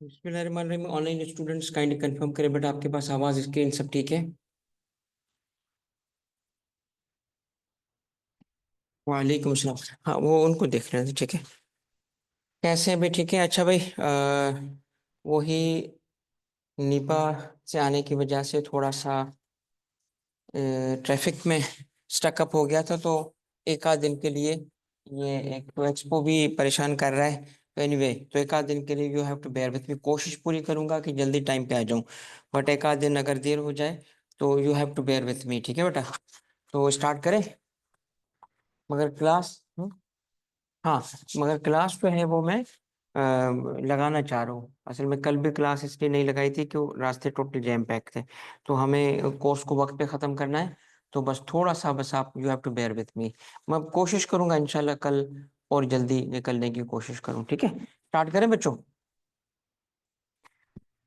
बिस्मिल्लाहिर्रहमानिर्रहीम। Online students kindly confirm करें but आपके पास आवाज स्क्रीन सब ठीक है। वालेकुम अस्सलाम। हाँ, वो उनको देख रहे थे, ठीक है। कैसे हैं भाई? ठीक है। अच्छा भाई, वही निपा से आने की वजह से थोड़ा सा ट्रैफिक में स्टक अप हो गया था, तो एक आध दिन के लिए ये एक तो एक्सपो भी परेशान कर रहा है। तो एनीवे, तो एक आध दिन के लिए you have to bear with me. कोशिश पूरी करूंगा कि जल्दी टाइम पे आ जाऊं, बट एक आध दिन अगर देर हो जाए तो you have to bear with me, ठीक है बेटा? तो स्टार्ट करें। मगर क्लास हाँ, मगर क्लास जो है वो मैं लगाना चाह रहा हूँ। असल में कल भी क्लास इसलिए नहीं लगाई थी कि वो रास्ते टोटल जैम पैक थे। तो हमें कोर्स को वक्त पे ख़त्म करना है। तो बस थोड़ा सा, बस आप you have to bear with me. मैं कोशिश करूंगा इंशाल्लाह कल और जल्दी निकलने की कोशिश करूँ, ठीक है? स्टार्ट करें बच्चों?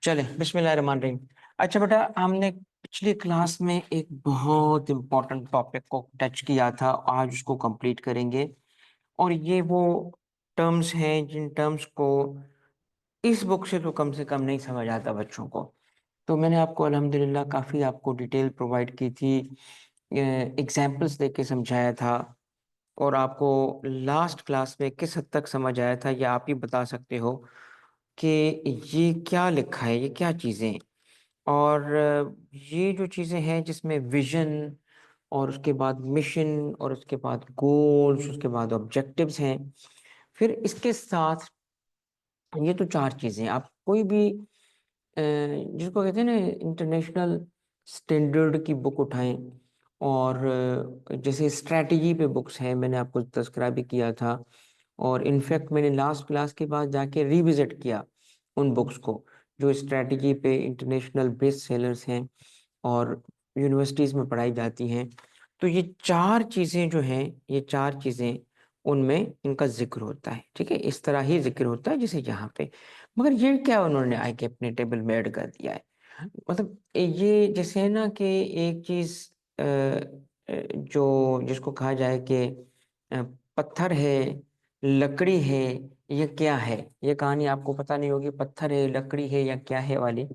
चले, बिस्मिल्लाहिर्रहमानिर्रहीम। अच्छा बेटा, हमने पिछली क्लास में एक बहुत इंपॉर्टेंट टॉपिक को टच किया था, आज उसको कंप्लीट करेंगे। और ये वो टर्म्स हैं जिन टर्म्स को इस बुक से कम नहीं समझ आता बच्चों को। तो मैंने आपको अल्हम्दुलिल्लाह काफ़ी आपको डिटेल प्रोवाइड की थी, एग्जाम्पल्स देके समझाया था। और आपको लास्ट क्लास में किस हद तक समझ आया था, ये आप ही बता सकते हो कि ये क्या लिखा है, ये क्या चीज़ें हैं। और ये जो चीज़ें हैं जिसमें विजन और उसके बाद मिशन और उसके बाद गोल्स, उसके बाद ऑब्जेक्टिव्स हैं। फिर इसके साथ ये तो चार चीज़ें, आप कोई भी जिसको कहते हैं ना इंटरनेशनल स्टैंडर्ड की बुक उठाएं। और जैसे स्ट्रैटेजी पे बुक्स हैं, मैंने आपको तज़किरा भी किया था। और इनफैक्ट मैंने लास्ट क्लास के बाद जाके रिविजिट किया उन बुक्स को जो स्ट्रैटेजी पे इंटरनेशनल बेस्ट सेलर्स हैं और यूनिवर्सिटीज़ में पढ़ाई जाती हैं। तो ये चार चीज़ें जो हैं, ये चार चीज़ें, उनमें इनका जिक्र होता है, ठीक है? इस तरह ही जिक्र होता है जैसे यहाँ पे। मगर ये क्या उन्होंने आके के अपने टेबल में ऐड कर दिया है? मतलब ये जैसे है ना कि एक चीज़ जो जिसको कहा जाए कि अ, पत्थर है, लकड़ी है, ये क्या है? ये कहानी आपको पता नहीं होगी, पत्थर है, लकड़ी है या क्या है वाली।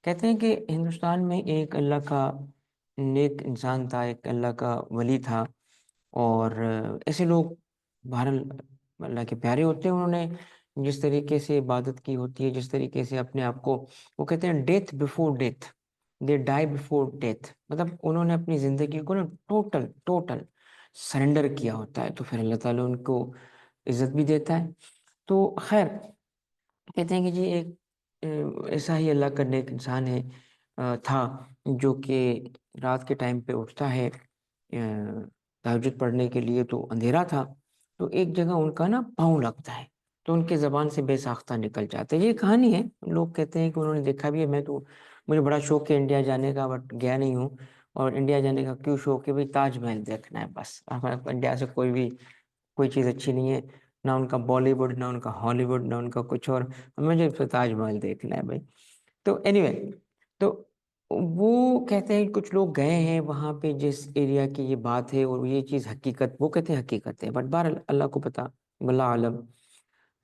कहते हैं कि हिंदुस्तान में एक अल्लाह का नेक इंसान था, एक अल्लाह का वली था। और ऐसे लोग बहरहाल अल्लाह के प्यारे होते हैं। उन्होंने जिस तरीके से इबादत की होती है, जिस तरीके से अपने आप को, वो कहते हैं death before death, they die before death. मतलब उन्होंने अपनी ज़िंदगी को ना टोटल टोटल सरेंडर किया होता है, तो फिर अल्लाह ताला उनको इज्जत भी देता है। तो खैर, कहते हैं कि जी एक ऐसा ही अल्लाह का नेक इंसान है, था, जो कि रात के टाइम पे उठता है तहज्जुद पढ़ने के लिए। तो अंधेरा था, तो एक जगह उनका ना पाँव लगता है, तो उनके ज़बान से बेसाख्ता निकल जाता है। ये कहानी है, लोग कहते हैं कि उन्होंने देखा भी है। मैं तो, मुझे बड़ा शौक है इंडिया जाने का, बट गया नहीं हूँ। और इंडिया जाने का क्यों शौक है भाई? ताजमहल देखना है बस। हमारे इंडिया से कोई चीज़ अच्छी नहीं है, ना उनका बॉलीवुड, ना उनका हॉलीवुड, ना उनका कुछ और। मुझे तो ताजमहल देखना है भाई। तो एनीवे, तो वो कहते हैं कुछ लोग गए हैं वहाँ पे जिस एरिया की ये बात है, और ये चीज़ हकीकत, वो कहते हैं हकीकत है, बट बार अल्लाह को पता, वल्लाह आलम।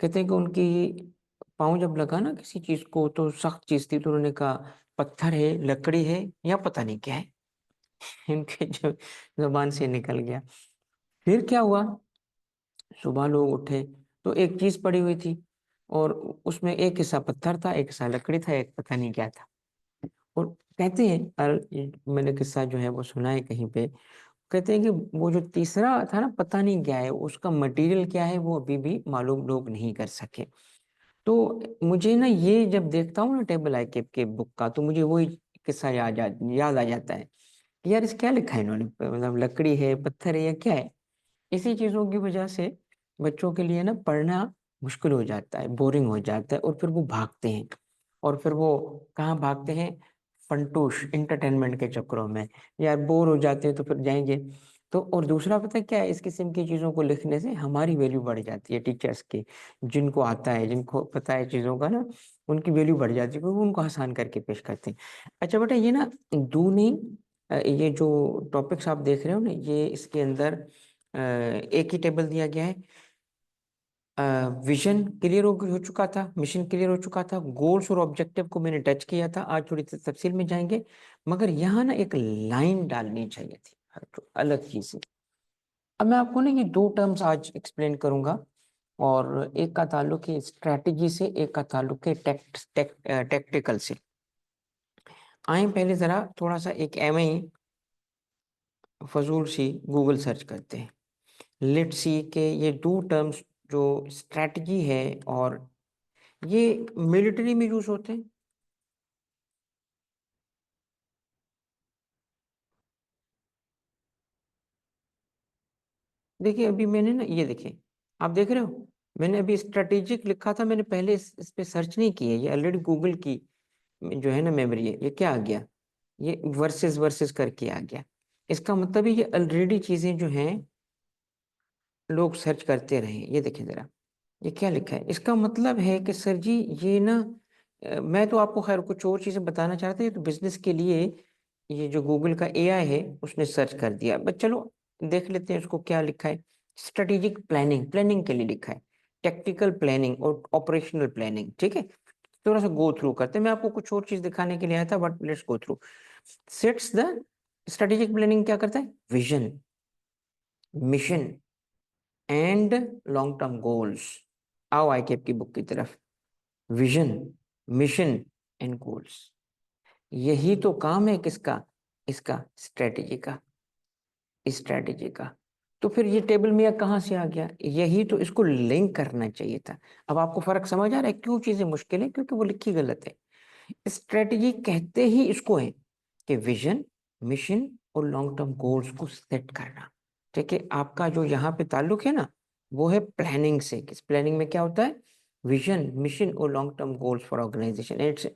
कहते हैं कि उनकी पाँव जब लगा ना किसी चीज़ को, तो सख्त चीज़ थी, तो उन्होंने कहा पत्थर है, लकड़ी है, या पता नहीं क्या है। इनके जो जबान से निकल गया। फिर क्या हुआ? सुबह लोग उठे, तो एक चीज पड़ी हुई थी, और उसमें एक हिस्सा पत्थर था, एक हिस्सा लकड़ी था, एक पता नहीं क्या था। और कहते हैं, मैंने किस्सा जो है वो सुना है कहीं पे। कहते हैं कि वो जो तीसरा था ना, पता नहीं क्या है, उसका मटेरियल क्या है, वो अभी भी मालूम लोग नहीं कर सके। तो मुझे ना ये जब देखता हूँ ना टेबल आई के बुक का, तो मुझे वही किस्सा याद आ जाता है कि यार इस क्या लिखा है इन्होंने, मतलब लकड़ी है, पत्थर है, या क्या है? इसी चीज़ों की वजह से बच्चों के लिए ना पढ़ना मुश्किल हो जाता है, बोरिंग हो जाता है, और फिर वो भागते हैं। और फिर वो कहाँ भागते हैं? फंटूश इंटरटेनमेंट के चक्करों में। यार बोर हो जाते हैं तो फिर जाएंगे। तो और दूसरा पता है क्या है? इस किस्म की चीज़ों को लिखने से हमारी वैल्यू बढ़ जाती है टीचर्स की। जिनको आता है, जिनको पता है चीज़ों का ना, उनकी वैल्यू बढ़ जाती है, क्योंकि वो उनको आसान करके पेश करते हैं। अच्छा बेटा, ये ना दो नहीं, ये जो टॉपिक्स आप देख रहे हो ना, ये इसके अंदर एक ही टेबल दिया गया है। विजन क्लियर हो चुका था, मिशन क्लियर हो चुका था, गोल्स और ऑब्जेक्टिव को मैंने टच किया था। आज थोड़ी सी तफसील में जाएंगे, मगर यहाँ ना एक लाइन डालनी चाहिए थी, तो अलग चीज है। अब मैं आपको ना ये दो टर्म्स आज एक्सप्लेन करूंगा, और एक का ताल्लुक है स्ट्रेटजी से, एक का ताल्लुक है टेक्टिकल से। आए पहले जरा थोड़ा सा एक एम आई फजूल सी गूगल सर्च करते हैं। लेट्स सी के ये दो टर्म्स जो स्ट्रेटजी है और ये मिलिट्री में यूज होते हैं। देखिए अभी मैंने ना ये देखिए, आप देख रहे हो, मैंने अभी स्ट्रेटेजिक लिखा था, मैंने पहले इस पे सर्च नहीं किया, ये ऑलरेडी गूगल की जो है ना मेमोरी है। ये क्या आ गया, ये वर्सेस वर्सेस करके आ गया। इसका मतलब है ये ऑलरेडी चीजें जो हैं लोग सर्च करते रहे। ये देखिए जरा, ये क्या लिखा है, इसका मतलब है कि सर जी ये ना मैं तो आपको खैर कुछ और चीजें बताना चाहता था, ये तो बिजनेस के लिए ये जो गूगल का एआई है उसने सर्च कर दिया। बट चलो देख लेते हैं उसको क्या लिखा है। स्ट्रेटेजिक प्लानिंग, प्लानिंग के लिए लिखा है, टेक्टिकल प्लानिंग और ऑपरेशनल प्लानिंग। ठीक है, थोड़ा सा गो थ्रू करते हैं, मैं आपको कुछ और चीज दिखाने के लिए आया था, but let's go through. Sets the strategic planning क्या करता है, vision, mission and long term goals. आओ आई कैप की बुक की तरफ, विजन, मिशन एंड गोल्स, यही तो काम है किसका, इसका स्ट्रेटेजी का, स्ट्रेटेजी का। तो फिर ये टेबल में कहाँ से आ गया, यही तो इसको लिंक करना चाहिए था। अब आपको फर्क समझ आ रहा है क्यों चीजें मुश्किल है, क्योंकि वो लिखी गलत है। स्ट्रेटेजी कहते ही इसको है कि विजन, मिशन और लॉन्ग टर्म गोल्स को सेट करना। ठीक है, आपका जो यहाँ पे ताल्लुक है ना, वो है प्लानिंग से। किस प्लानिंग में क्या होता है, विजन, मिशन और long term goals for organisation. It's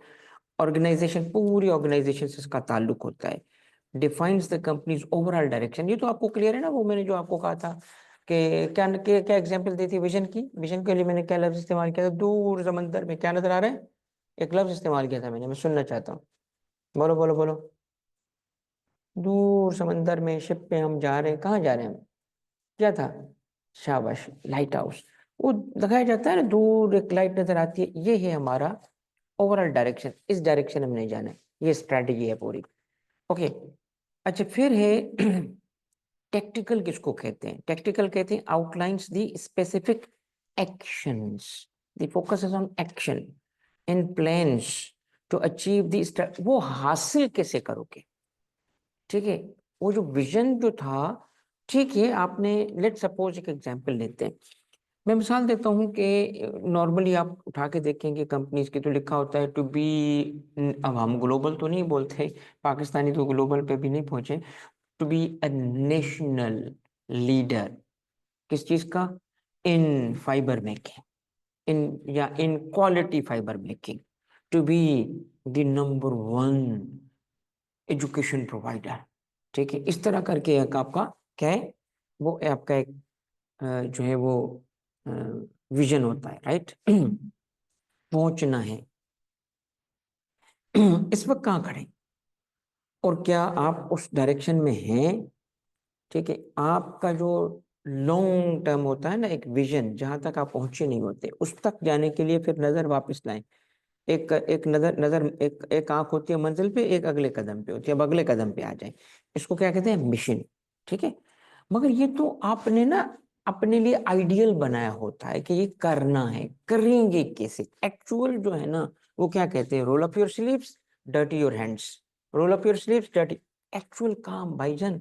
organisation, पूरी ऑर्गेनाइजेशन से इसका ताल्लुक होता है। Defines the company's overall direction. ये तो आपको क्लियर है ना, वो मैंने जो आपको कहा था कि क्या एग्जांपल दी थी विजन की। विजन के लिए मैंने क्या लफ्ज इस्तेमाल किया था, दूर समंदर में क्या नजर आ रहा है, एक लफ्ज इस्तेमाल किया था मैंने, मैं सुनना चाहता हूँ। बोलो बोलो बोलो। दूर समंदर में शिप पे हम जा रहे हैं, कहाँ जा रहे हैं हम, क्या था, शाबाश, लाइट हाउस। वो दिखाया जाता है ना, दूर एक लाइट नजर आती है, ये है हमारा ओवरऑल डायरेक्शन, इस डायरेक्शन में नहीं जाना है, ये स्ट्रैटेजी है पूरी। ओके, अच्छा फिर है टेक्टिकल। किसको कहते हैं, टेक्टिकल कहते हैं outlines the specific actions, the focus is on action in plans to achieve the, वो हासिल कैसे करोगे। ठीक है, वो जो विजन जो था, ठीक है, आपने लेट सपोज एक एग्जांपल लेते हैं, मैं मिसाल देता हूँ कि नॉर्मली आप उठा के देखेंगे कंपनीज की तो लिखा होता है टू बी, अब हम ग्लोबल तो नहीं बोलते, पाकिस्तानी तो ग्लोबल पे भी नहीं पहुंचे, to be a national leader. किस चीज का, इन फाइबर मेकिंग, इन या in quality fibre making, to be the number one education provider. ठीक है, इस तरह करके एक आपका क्या है, वो आपका एक जो है वो विजन होता है, राइट। पहुंचना है। इस वक्त कहाँ खड़े और क्या आप उस डायरेक्शन में हैं। ठीक है, आपका जो लॉन्ग टर्म होता है ना, एक विजन, जहां तक आप पहुंचे नहीं होते, उस तक जाने के लिए फिर नजर वापस लाएं। एक एक नजर नजर एक आंख होती है मंजिल पे, एक अगले कदम पे होती है, अब अगले कदम पे आ जाए, इसको क्या कहते हैं, मिशन। ठीक है, मगर ये तो आपने ना अपने लिए आइडियल बनाया होता है कि ये करना है, करेंगे कैसे, एक्चुअल जो है ना, वो क्या कहते हैं, roll up your sleeves, dirty your hands, roll up your sleeves, dirty, actual काम भाईजान।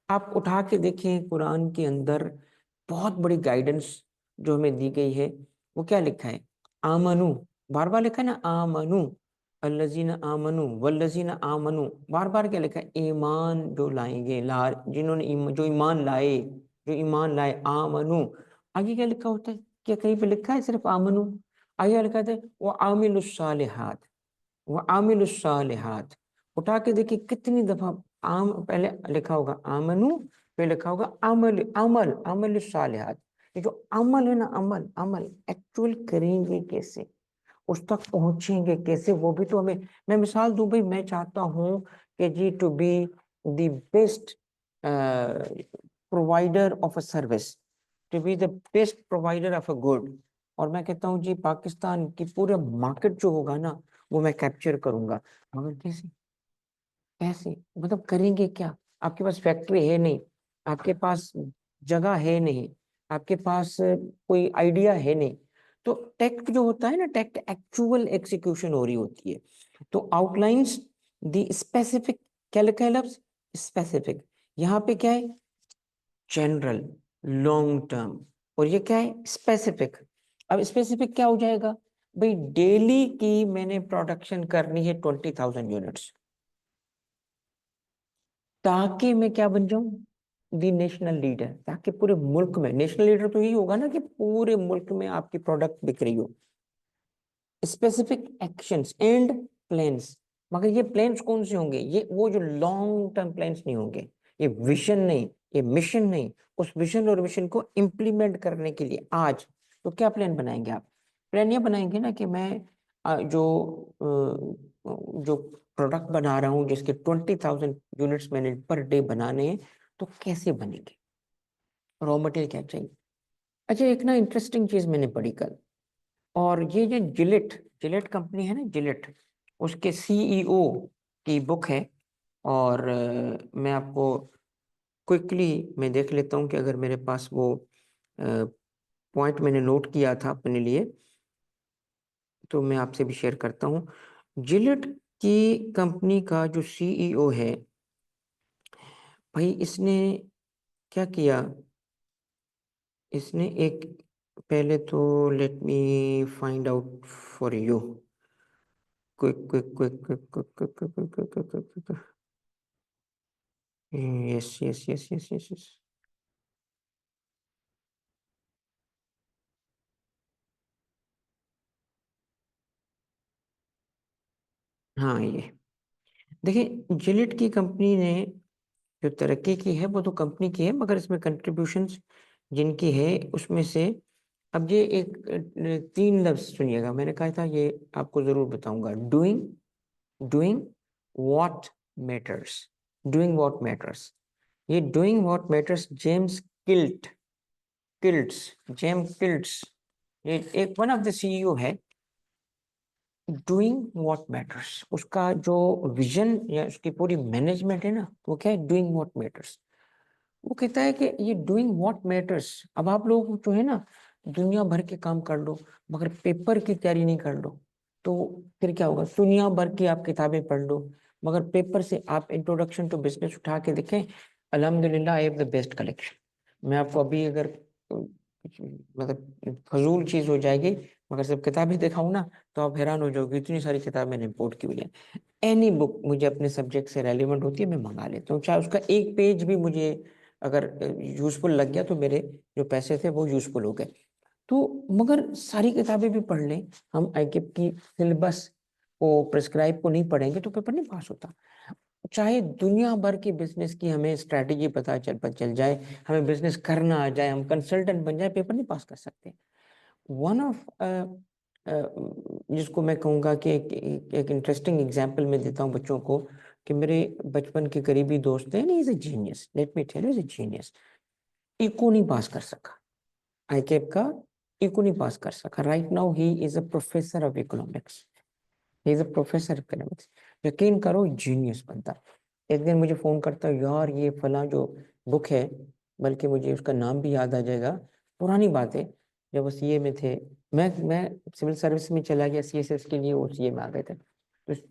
आप उठा के देखें कुरान के अंदर बहुत बड़ी गाइडेंस जो हमें दी गई है, वो क्या लिखा है, आमनु, बार बार लिखा है ना, आमनु, अल्लजीना आमनु वल्लजीना आमनु, बार बार क्या लिखा है, ईमान जो लाएंगे, जिन्होंने जो ईमान लाए, जो ईमान लाए, आमनु। आगे क्या लिखा होता है, क्या कहीं पे लिखा है सिर्फ आमनु, आगे क्या लिखा है, वो आमिलुस सालिहात, वह आमिल सालिहात। उठा के देखिए कितनी दफा आम पहले लिखा होगा आमनु, फिर लिखा होगा अमल, अमल अमल सालिहात। ये जो अमल है ना, अमल अमल एक्चुअल करेंगे कैसे, उस तक पहुंचेंगे कैसे, वो भी तो हमें, मैं मिसाल दूं भाई, मैं चाहता हूं कि जी to be the best provider of a service. To be the best provider of a good, और मैं कहता हूँ जी पाकिस्तान की पूरा मार्केट जो होगा ना वो मैं कैप्चर करूंगा। मगर कैसे? कैसे मतलब करेंगे क्या? आपके पास फैक्ट्री है नहीं, आपके पास जगह है नहीं, आपके पास कोई आइडिया है नहीं। तो टेक जो होता है ना, टेक एक्चुअल एग्जीक्यूशन हो रही होती है। तो आउटलाइंस द स्पेसिफिक, क्या लिखा है लफ्ज स्पेसिफिक, यहाँ पे क्या है जनरल, लॉन्ग टर्म, और ये क्या है स्पेसिफिक। अब स्पेसिफिक क्या हो जाएगा भाई, डेली की मैंने प्रोडक्शन करनी है 20,000 यूनिट्स, ताकि मैं क्या बन जाऊं दी नेशनल लीडर, ताकि पूरे मुल्क में, नेशनल लीडर तो यही होगा ना कि पूरे मुल्क में आपकी प्रोडक्ट बिक रही हो। स्पेसिफिक एक्शंस एंड प्लान्स, मगर ये प्लान्स कौन से होंगे, ये वो जो लॉन्ग टर्म प्लान्स नहीं होंगे, ये विजन नहीं, ये मिशन नहीं। उस विजन और मिशन को इम्प्लीमेंट करने के लिए आज तो क्या प्लान बनाएंगे आप? प्लान ये बनाएंगे ना कि मैं जो प्रोडक्ट बना रहा हूँ जिसके 20,000 यूनिट्स मैंने पर डे बनाने हैं, तो कैसे बनेंगे, रॉ मटेरियल क्या चाहिए। अच्छा, एक ना इंटरेस्टिंग चीज मैंने पढ़ी कल, और ये जो जिलेट, जिलेट कंपनी है ना, जिलेट, उसके सीईओ की बुक है। और मैं आपको क्विकली मैं देख लेता हूँ कि अगर मेरे पास वो पॉइंट मैंने नोट किया था अपने लिए, तो मैं आपसे भी शेयर करता हूँ। जिलेट की कंपनी का जो सीईओ है भाई, इसने क्या किया, इसने एक, पहले तो let me find out for you, quick quick quick quick quick quick quick quick quick quick, yes yes yes yes yes yes, हाँ ये देखिए, जिलेट की कंपनी ने जो तरक्की की है वो तो कंपनी की है, मगर इसमें कंट्रीब्यूशंस जिनकी है उसमें से, अब ये एक 3 लफ्ज सुनिएगा, मैंने कहा था ये आपको जरूर बताऊंगा। Doing, doing what matters, doing what matters. ये doing what matters James Kilt, Kilts, James Kilts, ये एक वन ऑफ द सीईओ है। डूइंग व्हाट मैटर्स, उसका जो विजन या उसकी पूरी मैनेजमेंट है ना, वो क्या है, डूइंग व्हाट मैटर्स। वो कहता है कि ये डूइंग व्हाट मैटर्स, अब आप लोग जो है ना दुनिया भर के काम कर लो, मगर पेपर की तैयारी नहीं कर लो, तो फिर क्या होगा, दुनिया भर की आप किताबें पढ़ लो, मगर पेपर से आप इंट्रोडक्शन टू बिजनेस उठा के देखें, अल्हम्दुलिल्लाह I have the best collection. मैं आपको अभी अगर मतलब फजूल चीज हो जाएगी, मगर सब किताबें दिखाऊं ना तो आप हैरान हो जाओगे, इतनी सारी किताब मैंने इम्पोर्ट की हुई है। एनी बुक मुझे अपने सब्जेक्ट से रेलिवेंट होती है मैं मंगा लेता हूँ, चाहे उसका एक पेज भी मुझे अगर यूजफुल लग गया तो मेरे जो पैसे थे वो यूजफुल हो गए। तो मगर सारी किताबें भी पढ़ लें, हम आईकेप की सिलेबस को प्रिस्क्राइब को नहीं पढ़ेंगे तो पेपर नहीं पास होता। चाहे दुनिया भर की बिजनेस की हमें स्ट्रैटेजी पता चल जाए, हमें बिजनेस करना आ जाए, हम कंसल्टेंट बन जाए, पेपर नहीं पास कर सकते। वन ऑफ जिसको मैं कहूँगा कि एक इंटरेस्टिंग एग्जांपल मैं देता हूँ बच्चों को, कि मेरे बचपन के करीबी दोस्त हैं, is a genius, let me tell you, is a genius. इको नहीं पास कर सका, आईकेप का इको नहीं पास कर सका। Right now he is a professor of economics, he is a professor of economics. यकीन करो जीनियस बनता। एक दिन मुझे फोन करता है, यार ये फला जो बुक है, बल्कि मुझे उसका नाम भी याद आ जाएगा, पुरानी बात है, जब वो सीए में थे, मैं सिविल सर्विस में चला गया सीएसएस के लिए, वो सीए में आ गए थे,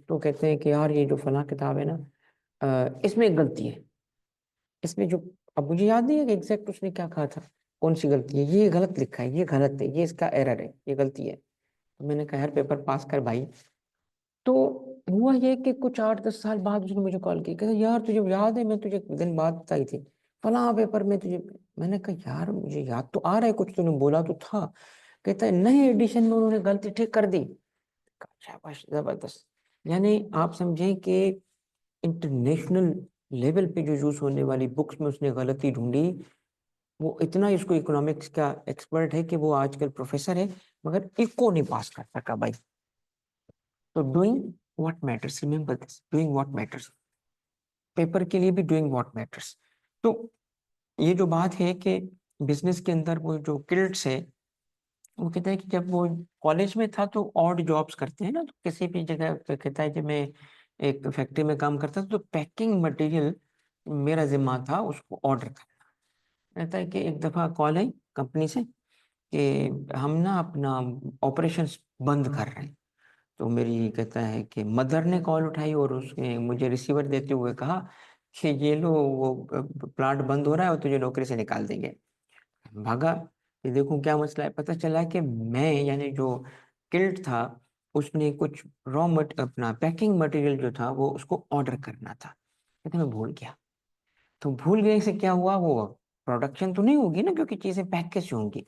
तो कहते हैं कि यार ये जो फला किताब है ना, इसमें एक गलती है, इसमें जो, अब मुझे याद नहीं है कि एग्जैक्ट उसने क्या कहा था, कौन सी गलती है, ये गलत लिखा है, ये गलत है, ये इसका एरर है, ये गलती है। तो मैंने कहा यार पेपर पास कर भाई। तो हुआ ये कि कुछ 8-10 साल बाद उसने मुझे कॉल की, कहता यार तुझे याद है, मैं तुझे एक दिन बाद बताई थी फला पेपर में तुझे। मैंने कहा यार मुझे याद तो आ रहा है, कुछ तूने बोला तो था। कहता है नए एडिशन में उन्होंने गलती ठीक कर दी। कहा, शाबाश जबरदस्त। यानी आप समझें कि इंटरनेशनल लेवल पे जो यूज होने वाली बुक्स में उसने गलती ढूंढी। वो इतना इसको इकोनॉमिक्स का एक्सपर्ट है कि वो आजकल प्रोफेसर है, मगर इको नहीं पास कर सका भाई। तो doing what matters, remember this, doing what matters, paper के लिए भी डूइंग व्हाट मैटर्स। तो ये जो बात है कि बिजनेस के अंदर वो जो किल्ट्स है, वो कहता है कि जब वो कॉलेज में था तो ऑड जॉब्स करते हैं ना, तो किसी भी जगह पे कहता है कि मैं एक फैक्ट्री में काम करता था तो पैकिंग मटेरियल मेरा जिम्मा था उसको ऑर्डर करना। कहता है कि एक दफा कॉल आई कंपनी से कि हम ना अपना ऑपरेशंस बंद कर रहे हैं। तो मेरी कहता है कि मदर ने कॉल उठाई और उसने मुझे रिसीवर देते हुए कहा कि ये लो वो प्लांट बंद हो रहा है और तुझे नौकरी से निकाल देंगे। भागा कि देखूं क्या मसला है। पता चला कि मैं यानी जो किल्ट था उसने कुछ मट अपना पैकिंग मटेरियल जो था वो उसको ऑर्डर करना था। कहते मैं भूल गया। तो भूल गए से क्या हुआ, वो प्रोडक्शन तो नहीं होगी ना क्योंकि चीजें पैक कैसे होंगी।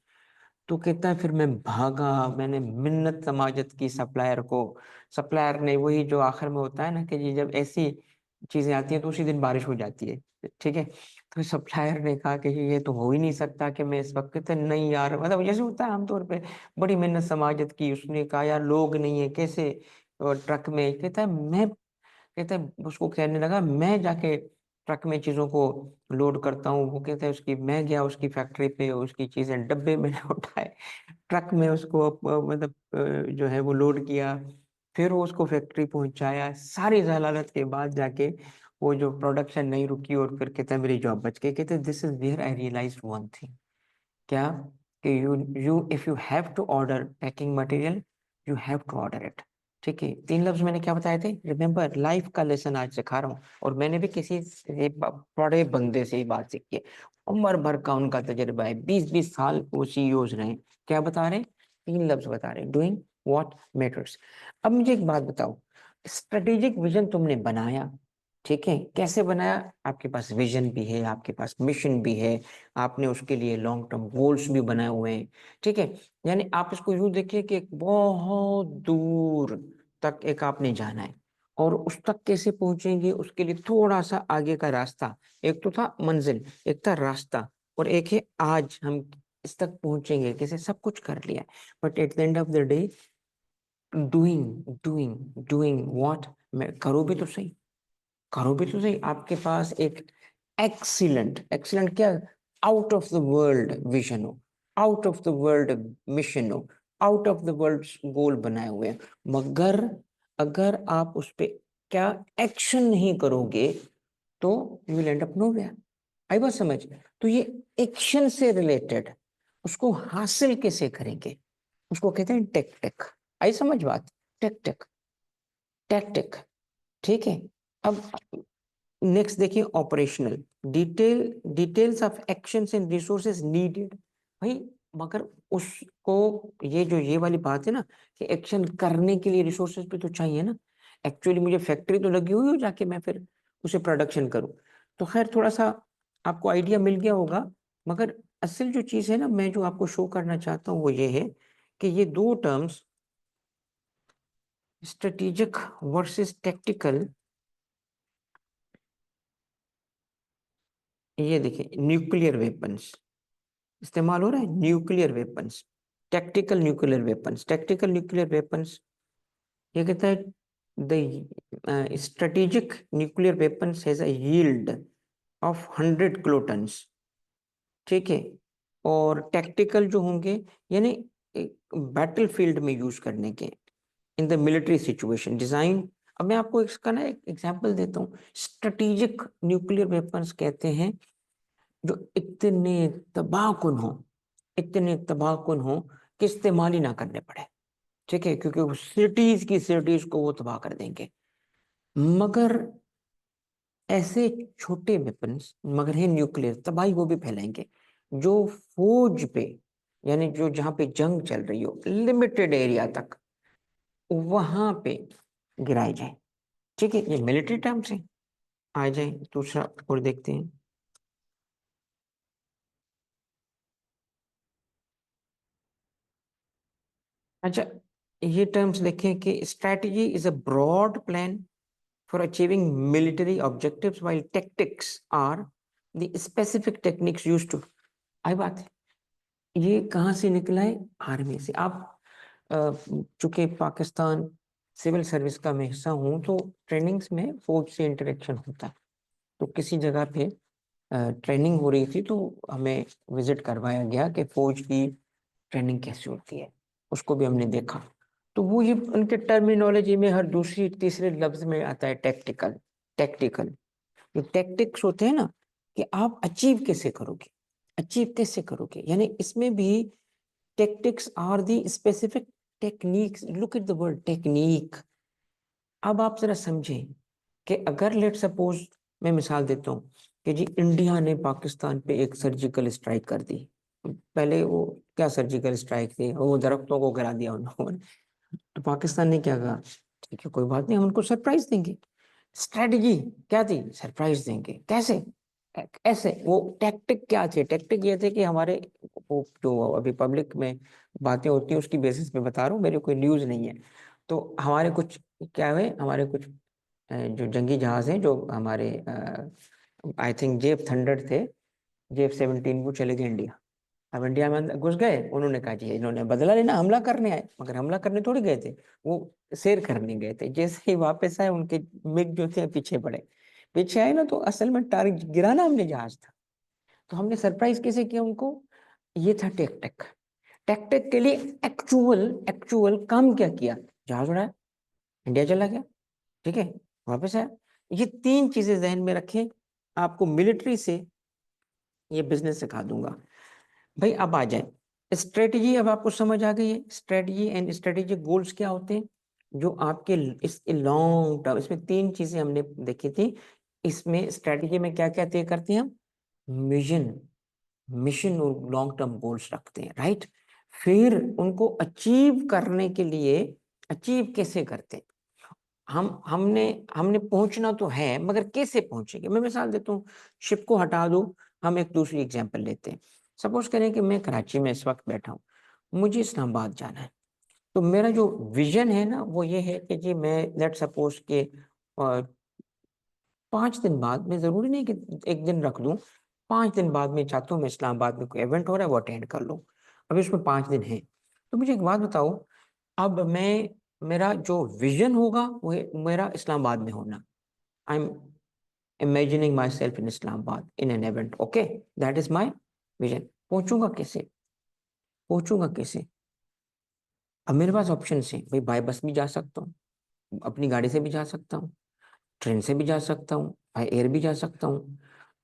तो कहता है फिर मैं भागा, मैंने मिन्नत समाजत की सप्लायर को। सप्लायर ने वही जो आखिर में होता है ना कि ये जब ऐसी चीजें आती हैं तो उसी दिन बारिश हो जाती है, ठीक है। तो सप्लायर ने कहा कि ये तो हो ही नहीं सकता कि मैं इस वक्त, कहते नहीं यार, मतलब जैसे होता है आमतौर पे, बड़ी मिन्नत समाजत की। उसने कहा यार लोग नहीं है कैसे, और ट्रक में, कहता है मैं, कहता है उसको कहने लगा मैं जाके ट्रक में चीजों को लोड करता हूँ। वो कहता है उसकी, मैं गया उसकी फैक्ट्री पे, उसकी चीजें डब्बे में उठाए, ट्रक में उसको मतलब जो है वो लोड किया, फिर वो उसको फैक्ट्री पहुंचाया। सारी जलालत के बाद जाके वो जो प्रोडक्शन नहीं रुकी और फिर कहते हैं मेरी जॉब बच गई। कहते this is where I realise one thing, क्या, कि you if you have to order packing material, you have to order it. ठीक है, 3 लफ्ज मैंने क्या बताए थे, रिमेम्बर, लाइफ का लेसन आज सिखा रहा हूँ। और मैंने भी किसी से बड़े बंदे से ही बात सीखी है, उम्र भर का उनका तजुर्बा है, 20-20 साल वो सीईओज रहे। क्या बता रहे, 3 लफ्ज बता रहे, डूइंग व्हाट मैटर्स। अब मुझे एक बात बताओ, स्ट्रेटेजिक विजन तुमने बनाया, ठीक है, कैसे बनाया, आपके पास विजन भी है, आपके पास मिशन भी है, आपने उसके लिए लॉन्ग टर्म गोल्स भी बनाए हुए हैं, ठीक है। यानी आप इसको यूं देखिए कि एक बहुत दूर तक एक आपने जाना है, और उस तक कैसे पहुंचेंगे उसके लिए थोड़ा सा आगे का रास्ता, एक तो था मंजिल, एक था रास्ता, और एक है आज हम इस तक पहुंचेंगे कैसे, सब कुछ कर लिया। But at the end of the day, doing doing doing what, मैं करो भी तो सही, करो भी तो सही, आपके पास एक एक्सीलेंट एक्सीलेंट क्या, out of the world vision हो, out of the world mission हो, out of the world goal बनाए हुए हैं, मगर अगर आप उस पे क्या एक्शन नहीं करोगे तो you will end up nowhere. आई बात समझ। तो ये एक्शन से रिलेटेड, उसको हासिल कैसे करेंगे, उसको कहते हैं टेक टेक। आई समझ बात, टेक टेक, टैक्टिक, ठीक है। अब नेक्स्ट देखिए, operational, details of actions and resources needed. भाई मगर उसको, ये जो ये वाली बात है ना कि एक्शन करने के लिए रिसोर्सेज भी तो चाहिए ना। एक्चुअली मुझे फैक्ट्री तो लगी हुई हो जाके मैं फिर उसे प्रोडक्शन करूं। तो खैर थोड़ा सा आपको आइडिया मिल गया होगा, मगर असल जो चीज है ना, मैं जो आपको शो करना चाहता हूँ वो ये है कि ये 2 टर्म्स, स्ट्रेटेजिक वर्सेस टेक्टिकल, ये देखिए न्यूक्लियर वेपन्स इस्तेमाल हो रहा है, nuclear weapons, tactical nuclear weapons, tactical nuclear weapons, ये कहता है the strategic nuclear weapons has a yield of 100 किलोटन्स, ठीक है। और टैक्टिकल जो होंगे यानी बैटल फील्ड में यूज करने के, in the military situation design. अब मैं आपको इसका ना एक एग्जांपल देता हूँ। स्ट्रेटेजिक न्यूक्लियर वेपन्स कहते हैं जो इतने तबाहकुन हो, इतने तबाहकुन हो कि इस्तेमाल ही ना करने पड़े, ठीक है, क्योंकि वो सिटीज की सिटीज को वो तबाह कर देंगे। मगर ऐसे छोटे वेपन्स, मगर है न्यूक्लियर, तबाही वो भी फैलाएंगे जो फौज पे, यानी जो जहां पे जंग चल रही हो लिमिटेड एरिया तक, वहां पे गिराए जाए, ठीक है। ये मिलिट्री टर्म्स है। आ जाए दूसरा और देखते हैं। अच्छा, ये टर्म्स देखें कि strategy is a broad plan for achieving military objectives while tactics are the specific techniques used to। आई बात है, ये कहाँ से निकला है, आर्मी से। आप चूंकि पाकिस्तान सिविल सर्विस का मैं हिस्सा हूँ तो ट्रेनिंग्स में फौज से इंटरेक्शन होता है। तो किसी जगह पे ट्रेनिंग हो रही थी, तो हमें विजिट करवाया गया कि फौज की ट्रेनिंग कैसे होती है, उसको भी हमने देखा। तो वो ये उनके टर्मिनोलॉजी में हर दूसरी तीसरे लफ्ज में आता है टैक्टिकल। टैक्टिकल ये टैक्टिक्स होते हैं ना, कि आप अचीव कैसे करोगे, अचीव कैसे करोगे, यानी इसमें भी tactics are the specific techniques. Look at the word technique. अब आप जरा समझें कि अगर लेट सपोज, मैं मिसाल देता हूँ कि जी इंडिया ने पाकिस्तान पे एक सर्जिकल स्ट्राइक कर दी। पहले वो क्या सर्जिकल स्ट्राइक थी, वो दरख्तों को गिरा दिया उन लोगों ने। तो पाकिस्तान ने क्या कहा, ठीक है कोई बात नहीं, हम उनको सरप्राइज देंगे। स्ट्रेटजी क्या थी, सरप्राइज देंगे। कैसे, ऐसे। वो टैक्टिक क्या थे, टैक्टिक ये थे कि हमारे, वो जो अभी पब्लिक में बातें होती हैं उसकी बेसिस पे बता रहा हूँ, मेरे कोई न्यूज़ नहीं है। तो हमारे कुछ क्या हुए, हमारे कुछ जो जंगी जहाज हैं, जो हमारे आई थिंक जेफ थंडर थे, जेफ 17, वो चले गए इंडिया। अब इंडिया में अंदर घुस गए, उन्होंने कहा जी इन्होंने बदला लेना, हमला करने आए, मगर हमला करने थोड़ी गए थे, वो शेर करने गए थे। जैसे ही वापस आए, उनके मिग जो थे पीछे पड़े। पीछे आए ना, तो असल में टारगेट गिराना हमने जहाज था। तो हमने सरप्राइज कैसे किया उनको, ये था टैक्टिक। टैक्टिक के लिए एक्चुअल एक्चुअल काम क्या किया, जहाज उड़ाया, इंडिया चला गया, ठीक है, वापस आया। ये तीन चीजें जहन में रखें, आपको मिलिट्री से ये बिजनेस सिखा दूंगा। भाई अब आ जाए स्ट्रेटजी, अब आपको समझ आ गई है स्ट्रेटजी एंड स्ट्रेटेजिक गोल्स क्या होते हैं, जो आपके इस लॉन्ग टर्म, इसमें तीन चीजें हमने देखी थी। इसमें स्ट्रेटजी में क्या क्या तय करते हैं हम, विजन, मिशन और लॉन्ग टर्म गोल्स रखते हैं, राइट। फिर उनको अचीव करने के लिए, अचीव कैसे करते हैं, हम हमने हमने पहुंचना तो है, मगर कैसे पहुंचेंगे। मैं मिसाल देता हूँ, शिप को हटा दो, हम एक दूसरी एग्जांपल लेते हैं। सपोज करें कि मैं कराची में इस वक्त बैठा हूँ, मुझे इस्लामाबाद जाना है। तो मेरा जो विजन है ना, वो ये है कि जी मैं लेट सपोज के 5 दिन बाद, मैं जरूरी नहीं कि एक दिन रख दूं, 5 दिन बाद मैं चाहता हूँ मैं इस्लामाबाद में कोई इवेंट हो रहा है वो अटेंड कर लूँ। अभी उसमें 5 दिन है। तो मुझे एक बात बताओ, अब मैं, मेरा जो विजन होगा वो मेरा इस्लामाबाद में होना। I am imagining myself in Islamabad in an event, okay, that is my vision. पहुंचूंगा कैसे, पहुंचूंगा कैसे। अब मेरे पास ऑप्शन है भाई, बाय बस भी जा सकता हूँ, अपनी गाड़ी से भी जा सकता हूँ, ट्रेन से भी जा सकता हूँ, बाय एयर भी जा सकता हूँ।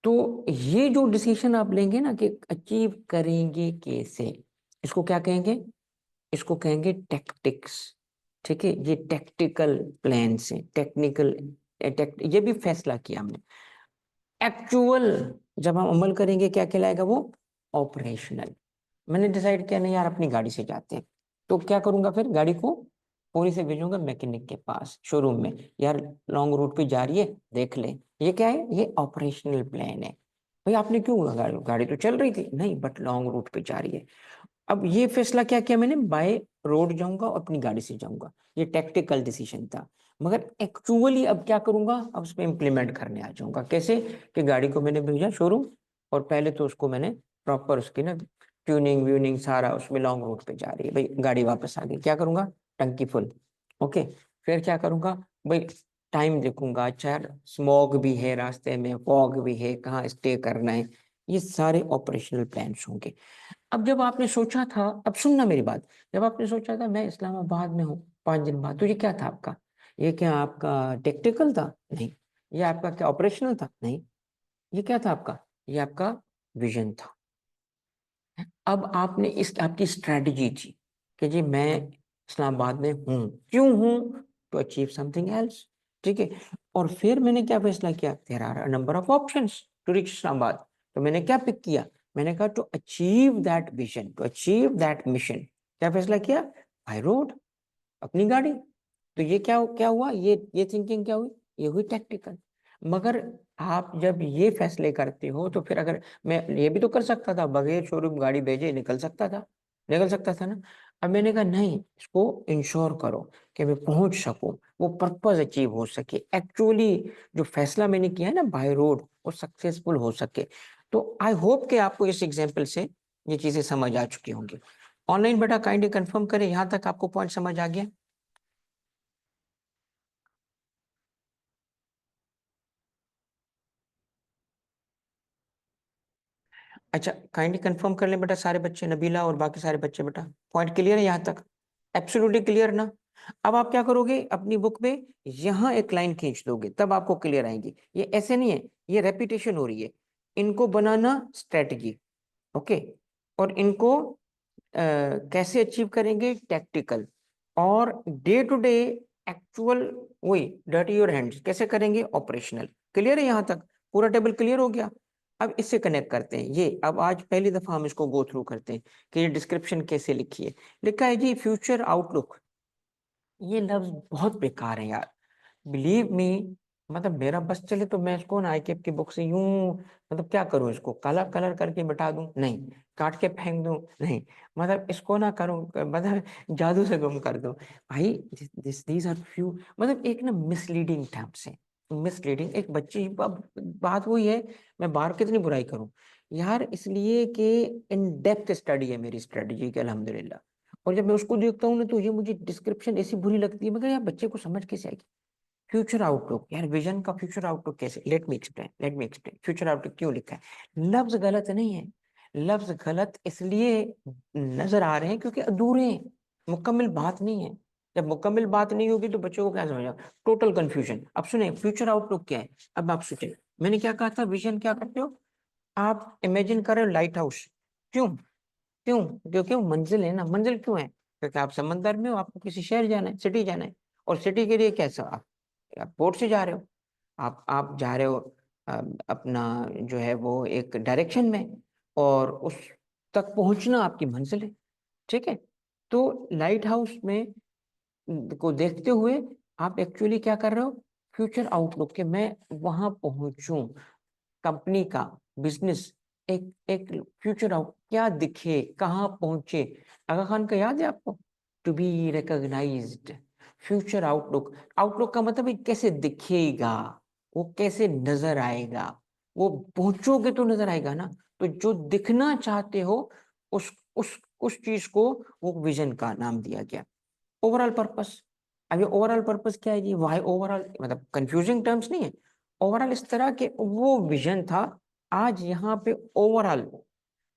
तो ये जो डिसीजन आप लेंगे ना कि अचीव करेंगे कैसे, इसको क्या कहेंगे, इसको कहेंगे टैक्टिक्स। ठीक है, ये टैक्टिकल प्लान से, टेक्निकल, ये भी फैसला किया हमने। एक्चुअल जब हम अमल करेंगे क्या कहलाएगा वो, ऑपरेशनल। मैंने डिसाइड किया नहीं यार अपनी गाड़ी से जाते हैं, तो क्या करूंगा, फिर गाड़ी को पूरी से भेजूंगा मैकेनिक के पास, शोरूम में, यार लॉन्ग रूट पे जा रही है देख ले। ये क्या है, ये ऑपरेशनल प्लान है। भाई आपने क्यों, गाड़ी गाड़ी तो चल रही थी, नहीं बट लॉन्ग रूट पे जा रही है। अब ये फैसला क्या किया मैंने, बाय रोड जाऊंगा और अपनी गाड़ी से जाऊंगा, ये टैक्टिकल डिसीजन था। मगर एक्चुअली अब क्या करूंगा, अब उसमें इम्प्लीमेंट करने आ जाऊंगा। कैसे, कि गाड़ी को मैंने भेजा शोरूम, और पहले तो उसको मैंने प्रॉपर उसकी ना ट्यूनिंग व्यूनिंग सारा, उसमें लॉन्ग रूट पे जा रही है भाई, गाड़ी वापस आ गई, क्या करूंगा, टंकी फुल, ओके। फिर क्या करूंगा भाई, टाइम देखूंगा, अच्छा यार स्मॉग भी है रास्ते में, फॉग भी है, कहाँ स्टे करना है, ये सारे ऑपरेशनल प्लान्स होंगे। अब जब आपने सोचा था, अब सुनना मेरी बात, जब आपने सोचा था मैं इस्लामाबाद में हूँ 5 दिन बाद, तो ये क्या था आपका, ये क्या आपका टेक्टिकल था, नहीं। ये आपका क्या ऑपरेशनल था, नहीं। ये क्या था आपका, ये आपका विजन था। अब आपने इस, आपकी स्ट्रेटजी थी कि जी मैं इस्लामाबाद में हूँ, क्यों हूँ, टू अचीव समथिंग एल्स, ठीक है। और फिर मैंने क्या फैसला किया, there are number of options to reach Islamabad. तो मैंने क्या पिक किया, मैंने कहा to achieve that vision, to achieve that mission, क्या फैसला किया, बाय रोड, अपनी गाड़ी। तो ये क्या क्या हुआ, ये थिंकिंग क्या हुई, ये हुई टैक्टिकल। मगर आप जब ये फैसले करते हो, तो फिर अगर मैं ये भी तो कर सकता था, बगैर शोरूम गाड़ी भेजे निकल सकता था, निकल सकता था ना। अब मैंने कहा नहीं, इसको इंश्योर करो कि मैं पहुंच सकूं, वो पर्पस अचीव हो सके, एक्चुअली जो फैसला मैंने किया है ना बाय रोड, वो सक्सेसफुल हो सके। तो आई होप कि आपको इस एग्जाम्पल से ये चीजें समझ आ चुकी होंगी। ऑनलाइन बेटा काइंडली कंफर्म करें, यहाँ तक आपको पॉइंट समझ आ गया। अच्छा, काइंडली कंफर्म कर लें बेटा सारे बच्चे, नबीला और बाकी सारे बच्चे, बेटा पॉइंट क्लियर है यहाँ तक? एब्सोल्युटली क्लियर ना? अब आप क्या करोगे, अपनी बुक में यहाँ एक लाइन खींच दोगे, तब आपको क्लियर आएंगी। ये ऐसे नहीं है, ये रेपिटेशन हो रही है। इनको बनाना स्ट्रेटजी, ओके, और इनको कैसे अचीव करेंगे, टैक्टिकल, और डे टू डे एक्चुअल, वही डर्टी योर हैंड्स कैसे करेंगे, ऑपरेशनल। क्लियर है यहाँ तक? पूरा टेबल क्लियर हो गया? अब इससे कनेक्ट करते हैं ये, अब आज पहली दफा हम इसको गो थ्रू करते हैं कि ये डिस्क्रिप्शन कैसे लिखी है। लिखा है जी फ्यूचर आउटलुक। ये लफ्ज बहुत बेकार है यार, बिलीव मी। मतलब मेरा बस चले तो मैं इसको ना आईकेप की बुक से यूं, मतलब क्या करूं, इसको कलर कलर करके मिटा दूं, नहीं, काट के फेंक दूं, नहीं, मतलब इसको ना करूं, मतलब जादू से गुम कर दूं भाई। दीज आर फ्यू, मतलब एक ना मिसलीडिंग टर्म्स है, मिसलीडिंग। एक बच्ची, अब बात वही है, मैं बाहर कितनी बुराई करूं यार, इसलिए कि इन डेप्थ स्टडी है मेरी स्ट्रेटजी की, अल्हम्दुलिल्लाह। और जब मैं उसको देखता हूँ ना, तो ये मुझे डिस्क्रिप्शन ऐसी बुरी लगती है, मगर यार बच्चे को समझ कैसे आएगी। फ्यूचर आउटलुक, यार विजन का फ्यूचर आउटलुक कैसे, let me explain future outlook क्यों लिखा है। लफ्ज गलत नहीं है, लफ्ज गलत इसलिए नजर आ रहे हैं क्योंकि अधूरे हैं, मुकम्मल बात नहीं है। जब मुकम्मल बात नहीं होगी तो बच्चों को क्या समझा, टोटल कंफ्यूजन। अब सुने फ्यूचर आउटलुक क्या है, अब आप सोचें, मैंने क्या कहा था, विजन क्या करते हो आप, इमेजिन कर रहे हो लाइट हाउस। क्यों? क्यों? क्योंकि वो मंजिल है ना, मंजिल क्यों है, क्योंकि आप समंदर में हो, आपको किसी शहर जाना है, सिटी जाना है, और सिटी के लिए कैसा, आप बोट से जा रहे हो, आप जा रहे हो अपना जो है वो एक डायरेक्शन में, और उस तक पहुंचना आपकी मंजिल है, ठीक है। तो लाइट हाउस में को देखते हुए आप एक्चुअली क्या कर रहे हो, फ्यूचर आउटलुक के मैं वहां पहुंचूं, कंपनी का बिजनेस, एक एक फ्यूचर आउट क्या दिखे, कहाँ पहुंचे। आगा खान का याद है आपको, to be recognised, future outlook. Outlook का मतलब ये कैसे दिखेगा, वो कैसे नजर आएगा, वो पहुंचोगे तो नजर आएगा ना। तो जो दिखना चाहते हो उस चीज को वो विजन का नाम दिया गया। ओवरऑल पर्पस, अब ये ओवरऑल पर्पस क्या है जी, वाई ओवरऑल, मतलब कंफ्यूजिंग टर्म्स नहीं है। ओवरऑल इस तरह के वो विजन था, आज यहाँ पे ओवरऑल,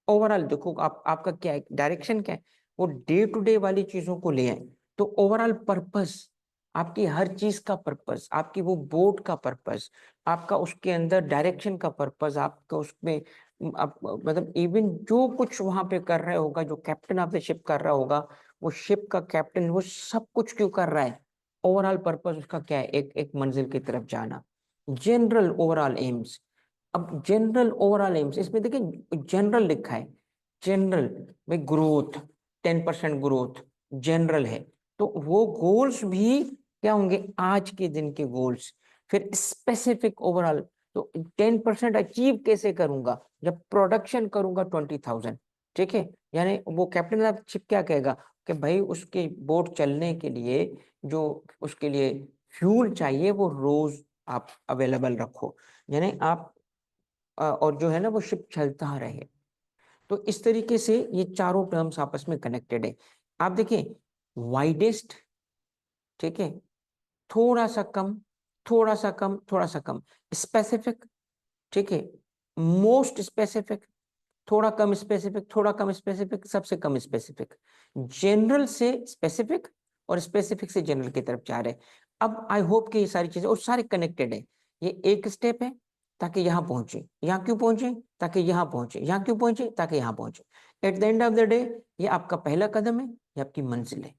ओवरऑल देखो आप, आपका क्या है, डायरेक्शन क्या है, वो डे टू डे वाली चीजों को ले आए। तो ओवरऑल पर्पस, आपकी हर चीज का पर्पस, आपकी वो बोर्ड का पर्पस, आपका उसके अंदर डायरेक्शन का पर्पस, आपका उसमें आप, मतलब इवन जो कुछ वहां पे कर रहा होगा, जो कैप्टन ऑफ द शिप कर रहा होगा, वो शिप का कैप्टन वो सब कुछ क्यों कर रहा है, ओवरऑल पर्पस उसका क्या है, एक एक मंजिल की तरफ जाना। जनरल ओवरऑल एम्स, अब जनरल ओवरऑल एम्स इसमें देखिए जनरल लिखा है, जनरल में ग्रोथ, 10% ग्रोथ जनरल है। तो वो गोल्स भी क्या होंगे, आज के दिन के गोल्स। फिर स्पेसिफिक ओवरऑल, तो 10% अचीव कैसे करूंगा, जब प्रोडक्शन करूंगा 20,000, ठीक है। यानी वो कैप्टन ऑफ शिप क्या कहेगा कि भाई उसके बोट चलने के लिए जो उसके लिए फ्यूल चाहिए वो रोज आप अवेलेबल रखो, यानी आप और जो है ना वो शिप चलता रहे। तो इस तरीके से ये चारों टर्म्स आपस में कनेक्टेड है। आप देखिए, वाइडेस्ट, ठीक है, थोड़ा सा कम, थोड़ा सा कम, थोड़ा सा कम, स्पेसिफिक, ठीक है, मोस्ट स्पेसिफिक, थोड़ा कम स्पेसिफिक, थोड़ा कम स्पेसिफिक, सबसे कम स्पेसिफिक, जनरल से स्पेसिफिक, और स्पेसिफिक से जनरल की तरफ जा रहे हैं। अब आई होप कि ये सारी चीजें और सारे कनेक्टेड है। ये एक स्टेप है ताकि यहां पहुंचे, यहां क्यों पहुंचे, ताकि यहां पहुंचे, यहां क्यों पहुंचे, ताकि यहां पहुंचे। At the end of the day ये आपका पहला कदम है, ये आपकी मंजिल है।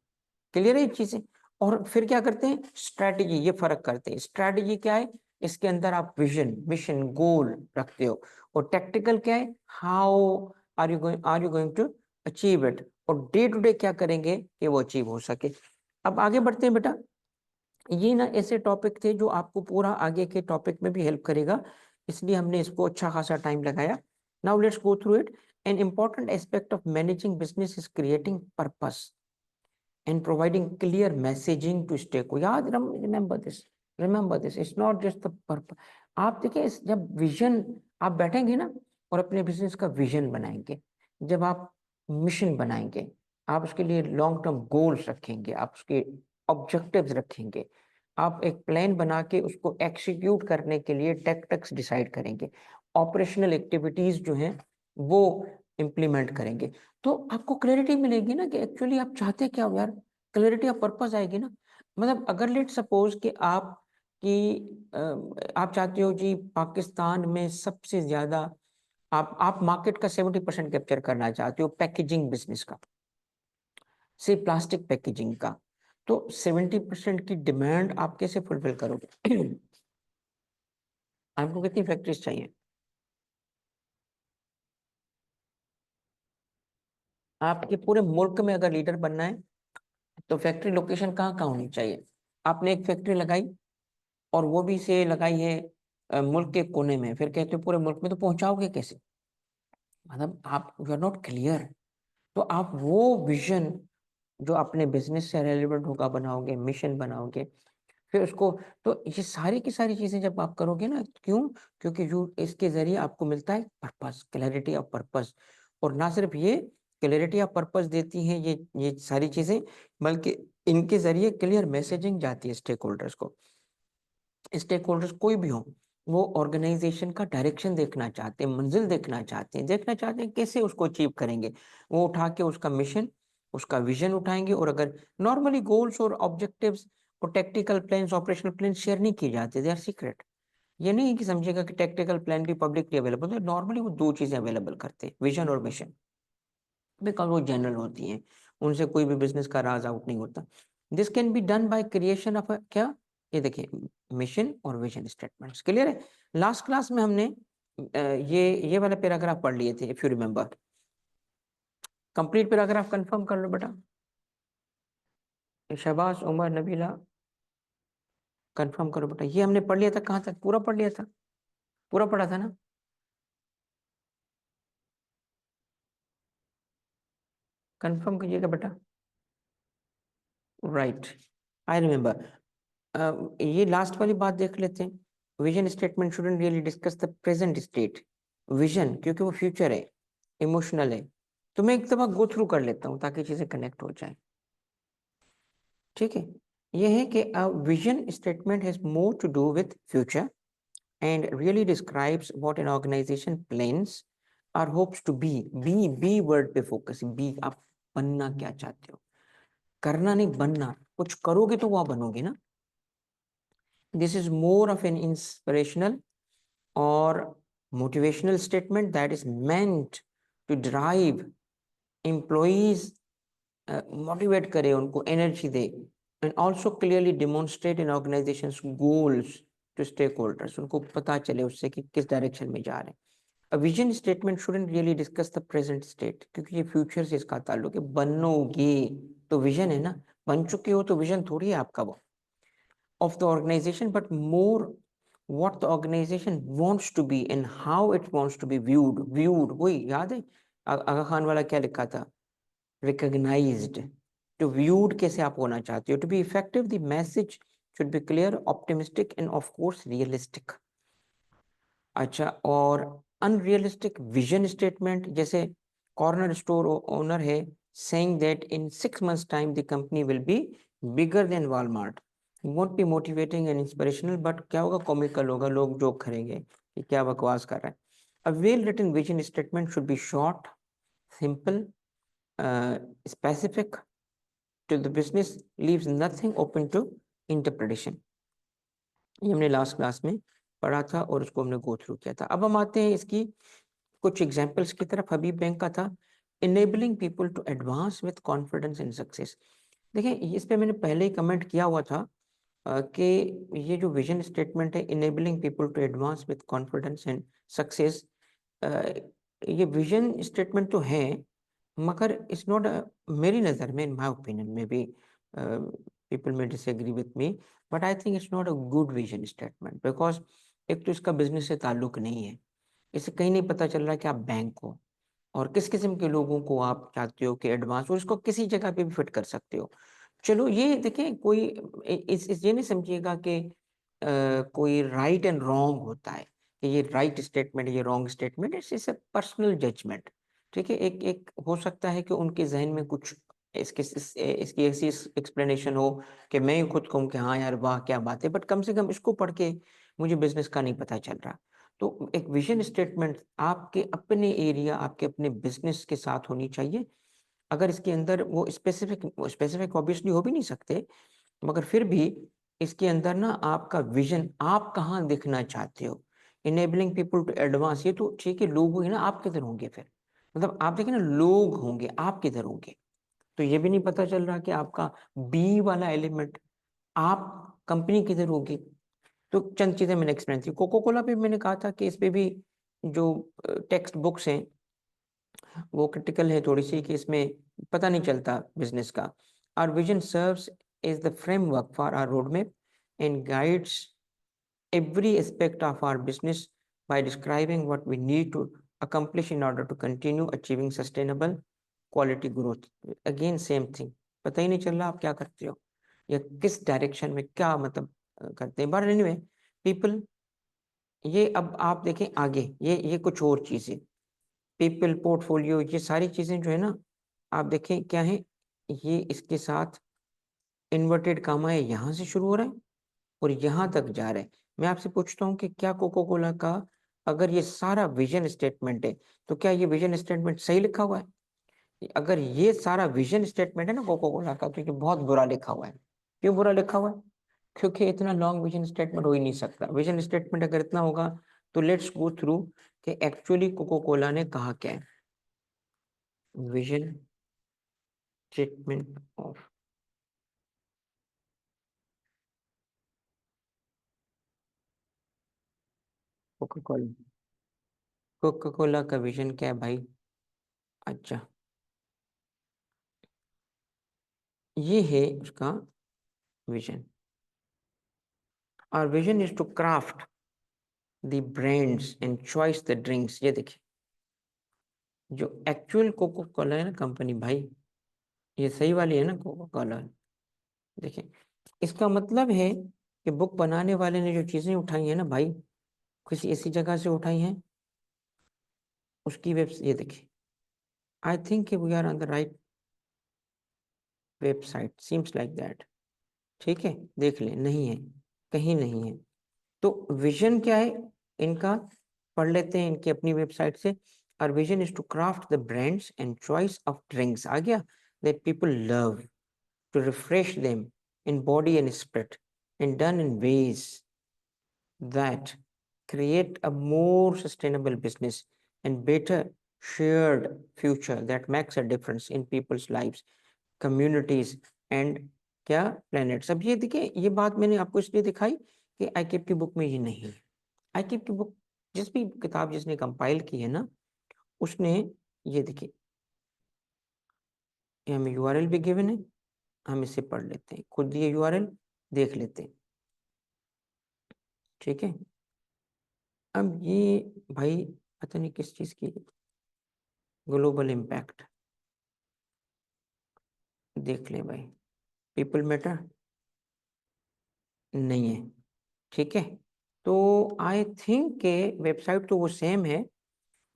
क्लियर है ये चीजें? और फिर क्या करते हैं, स्ट्रैटेजी, ये फर्क करते हैं। स्ट्रैटेजी क्या है, इसके अंदर आप विजन, मिशन, गोल रखते हो, और टैक्टिकल क्या है, how are you going to achieve it, और डे टू डे क्या करेंगे कि वो अचीव हो सके। अब आगे बढ़ते हैं बेटा, ये ना ऐसे टॉपिक थे जो आपको पूरा आगे के टॉपिक में भी हेल्प करेगा, इसलिए हमने इसको अच्छा खासा टाइम लगाया। Now let's go through it. An important aspect of managing business is creating purpose and providing clear messaging to stakeholders. याद remember this, it's not just the purpose. आप देखिए, जब विजन आप बैठेंगे ना और अपने बिजनेस का विजन बनाएंगे, जब आप मिशन बनाएंगे, आप उसके लिए लॉन्ग टर्म गोल्स रखेंगे, आप उसके ऑब्जेक्टिव्स रखेंगे, आप एक प्लान बना के उसको एक्सिक्यूट करने के लिए टैक्टिक्स डिसाइड करेंगे, ऑपरेशनल एक्टिविटीज जो हैं वो इम्प्लीमेंट करेंगे। तो आपको क्लैरिटी मिलेगी ना कि एक्चुअली आप चाहते क्या हो यार, क्लैरिटी ऑफ पर्पस आएगी ना। मतलब अगर लेट सपोज कि आप चाहते हो जी पाकिस्तान में सबसे ज्यादा आप मार्केट का 70% कैप्चर करना चाहते हो पैकेजिंग बिजनेस का, से प्लास्टिक पैकेजिंग का, तो 70% की डिमांड आप कैसे फुलफिल करोगे? आपको कितनी फैक्ट्रीज चाहिए? आपके पूरे मुल्क में अगर लीडर बनना है तो फैक्ट्री लोकेशन कहाँ कहाँ होनी चाहिए? आपने एक फैक्ट्री लगाई और वो भी से लगाई है मुल्क के कोने में, फिर कहते हो पूरे मुल्क में, तो पहुंचाओगे कैसे? मतलब आप यू आर नॉट क्लियर। तो आप वो विजन जो अपने बिजनेस से रेलिवेंट होगा बनाओगे, मिशन बनाओगे, फिर उसको, तो ये सारी की सारी चीजें जब आप करोगे ना, क्यों? क्योंकि यू इसके जरिए आपको मिलता है पर्पस, क्लैरिटी ऑफ पर्पस। और ना सिर्फ ये क्लैरिटी ऑफ पर्पस देती हैं ये सारी चीजें, बल्कि इनके जरिए क्लियर मैसेजिंग जाती है स्टेक होल्डर्स को। स्टेक होल्डर्स कोई भी हो, वो ऑर्गेनाइजेशन का डायरेक्शन देखना चाहते हैं, मंजिल देखना चाहते हैं कैसे उसको अचीव करेंगे। वो उठा के उसका मिशन, उसका विजन उठाएंगे। और अगर नॉर्मली गोल्स और ऑब्जेक्टिव्स और tactical plans, operational plan share नहीं किए जाते, दे आर सीक्रेट। ये नहीं है कि समझेगा कि टेक्टिकल प्लान भी पब्लिकली अवेलेबल है, नॉर्मली वो दो चीजें अवेलेबल करते हैं, विजन और मिशन, बिकॉज वो जनरल होती हैं, उनसे कोई भी बिजनेस का राज आउट नहीं होता। This can be done by creation of क्या, ये देखिए, मिशन और विजन स्टेटमेंट्स। क्लियर है? लास्ट क्लास में हमने ये वाला पैराग्राफ पढ़ लिए थे, if you remember. Complete paragraph confirm कर लो बेटा। शहबाज, उमर, नबीला, कंफर्म करो बेटा। ये हमने पढ़ लिया था, कहाँ तक पूरा पढ़ लिया था? पूरा पढ़ा था ना? कंफर्म कीजिएगा बेटा। Right, I remember. ये लास्ट वाली बात देख लेते हैं। Vision statement shouldn't really discuss the present state. Vision क्योंकि वो फ्यूचर है, इमोशनल है। तो मैं एक दफा गो थ्रू कर लेता हूँ ताकि चीजें कनेक्ट हो जाए। ठीक है? ये है कि vision statement has more to do with future and really describes what an organisation plans और होप्स टू बी वर्ड पे फोकस, बी आप बनना क्या चाहते हो, करना नहीं बनना। कुछ करोगे तो वहां बनोगे ना। This is more of an inspirational or motivational statement that is meant to drive employees, motivate करे उनको, energy they, and also clearly demonstrate an organization's goals to stakeholders. उनको पता चले उससे कि किस डायरेक्शन में जा रहे हैं। A vision statement shouldn't really discuss the present state, क्योंकि ये फ्यूचर से इसका ताल्लुक है। बनोगे तो विजन है ना, बन चुके हो तो विजन थोड़ी है आपका वो, of the organization, but more what the organization wants to be and how it wants to be viewed वही याद है आगा खान वाला क्या लिखा था, recognized। तो viewed कैसे आप होना चाहते हो? to be effective the message should be clear, optimistic and of course realistic। अच्छा, और अनरियलिस्टिक विजन स्टेटमेंट, जैसे कॉर्नर स्टोर ओनर है saying that in 6 months time the company will be bigger than Walmart, won't be motivating and inspirational, but क्या होगा, comical होगा, लोग joke करेंगे कि क्या बकवास कर रहा है। A well written vision statement should be short, simple, specific to the business, leaves nothing open to interpretation। ये हमने लास्ट क्लास में पढ़ा था और उसको हमने गो थ्रू किया था। अब हम आते हैं इसकी कुछ एग्जाम्पल्स की तरफ। हबीब बैंक का था enabling people to advance with confidence and success. देखिए, इस पे मैंने पहले ही कमेंट किया हुआ था कि ये जो विजन स्टेटमेंट है, enabling people to advance with confidence and success, ये विजन स्टेटमेंट तो है, मगर इट्स नॉट, मेरी नज़र में, इन माय ओपिनियन में भी, पीपल में disagree with me, but I think it's not a good vision statement, because एक तो इसका बिजनेस से ताल्लुक नहीं है। इससे कहीं नहीं पता चल रहा कि आप बैंक हो और किस किस्म के लोगों को आप चाहते हो कि एडवांस, और इसको किसी जगह पे भी फिट कर सकते हो। चलो ये देखें, कोई इस ये नहीं समझिएगा कि कोई राइट एंड रॉन्ग होता है, कि ये राइट स्टेटमेंट, ये wrong statement, it's a personal judgement. ठीक है? एक एक हो सकता है कि उनके जहन में कुछ इसकी ऐसी एक्सप्लेनेशन हो कि मैं खुद कहूँ कि हाँ यार वाह क्या बात है, बट कम से कम इसको पढ़ के मुझे बिजनेस का नहीं पता चल रहा। तो एक विजन स्टेटमेंट आपके अपने एरिया, आपके अपने बिजनेस के साथ होनी चाहिए। अगर इसके अंदर वो स्पेसिफिक ऑब्वियसली हो भी नहीं सकते, मगर फिर भी इसके अंदर ना आपका विजन, आप कहाँ दिखना चाहते हो, इनेबलिंग पीपल टू एडवांस, ये तो ठीक है, लोग होंगे ना आप किधर होंगे फिर, मतलब आप देखें ना लोग होंगे आप किधर होंगे, तो ये भी नहीं पता चल रहा कि आपका बी वाला एलिमेंट, आप कंपनी किधर होगी। तो चंद चीजें मैंने एक्सप्लेन की। कोको कोला पे मैंने कहा था कि इस पे भी जो टेक्स्ट बुक्स हैं वो क्रिटिकल है थोड़ी सी, कि इसमें पता नहीं चलता बिजनेस का। Our vision serves is the framework for our road map and guides every aspect of our business by describing what we need to accomplish in order to continue achieving sustainable quality growth. Again same thing, पता ही नहीं चल रहा आप क्या करते हो या किस डायरेक्शन में क्या मतलब करते हैं। बट एनीवे पीपल, ये अब आप देखें आगे, ये कुछ और चीजें, पीपल पोर्टफोलियो, ये सारी चीजें जो है ना, आप देखें क्या है, ये इसके साथ इन्वर्टेड कामा है, यहाँ से शुरू हो रहा है और यहाँ तक जा रहा है। मैं आपसे पूछता हूँ कि क्या कोको कोला का अगर ये सारा विजन स्टेटमेंट है, तो क्या ये विजन स्टेटमेंट सही लिखा हुआ है? अगर ये सारा विजन स्टेटमेंट है ना कोको कोला का, तो ये बहुत बुरा लिखा हुआ है। क्यों बुरा लिखा हुआ है? क्योंकि इतना लॉन्ग विजन स्टेटमेंट हो ही नहीं सकता। विजन स्टेटमेंट अगर इतना होगा तो लेट्स गो थ्रू कि एक्चुअली कोको कोला ने कहा क्या है। Vision statement of Coca Cola, Coca Cola का विजन क्या है भाई? अच्छा, ये है उसका vision. Our vision is to craft the brands and choice the drinks। ये देखिए, जो एक्चुअल कोको कोला है ना कंपनी भाई, ये सही वाली है ना कोको कोला, देखिए इसका मतलब है कि बुक बनाने वाले ने जो चीजें उठाई है ना भाई, किसी ऐसी जगह से उठाई हैं, उसकी वेब, ये देखिए, I think we are on the right website, seems like that. ठीक है, देख लें, नहीं है, कहीं नहीं है। तो विजन क्या है इनका, पढ़ लेते हैं इनकी अपनी वेबसाइट से। Our vision is to craft the brands and choice of drinks, आ गया, that people love, to refresh them in body and spirit, and done in ways that create a more sustainable business and better shared future that makes a difference in people's lives, communities and क्या planets। अब ये देखिए, ये बात मैंने आपको इसलिए दिखाई कि आईकेप की बुक में ये नहीं है। आईकेप की बुक, जिस भी किताब जिसने कंपाइल की है ना, उसने, ये देखिए, ये हमें यूआरएल भी गिवन है, हम इसे पढ़ लेते हैं, खुद ये यूआरएल देख लेते हैं। ठीक है, अब ये भाई पता नहीं किस चीज की, ग्लोबल इम्पैक्ट, देख लें भाई, पीपल मैटर नहीं है। ठीक है, तो आई थिंक के वेबसाइट तो वो सेम है,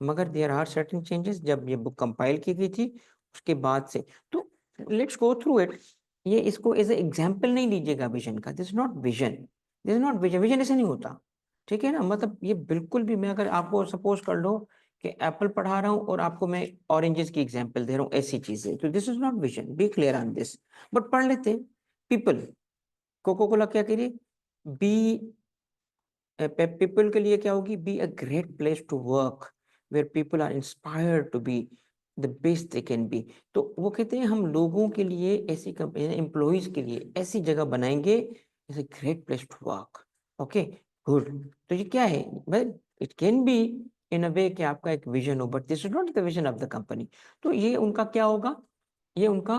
मगर देयर आर सर्टेन चेंजेस जब ये बुक कंपाइल की गई थी उसके बाद से। तो लेट्स गो थ्रू इट। ये इसको एज ए एग्जाम्पल नहीं लीजिएगा विजन का, this not vision, this not vision, vision ऐसे नहीं होता। ठीक है ना, मतलब ये बिल्कुल भी, मैं अगर आपको सपोज कर लो कि एप्पल पढ़ा रहा हूँ और आपको मैं ऑरेंजेस की एग्जाम्पल दे रहा हूँ, ऐसी चीजें, तो this is not vision, be clear on this. But पढ़ लेते हैं। पीपल, कोको कोला क्या करिए, बी, पीपल के लिए क्या होगी, be a great place to work where people are inspired to be the best they can be. तो वो कहते हैं हम लोगों के लिए ऐसी कंपनी, एम्प्लॉयज के लिए ऐसी जगह बनाएंगे, जैसे great place to work. Okay, good. तो ये क्या है भाई, it can be in a way कि आपका एक विजन हो, but this is not the vision of the company. तो ये उनका क्या होगा, ये उनका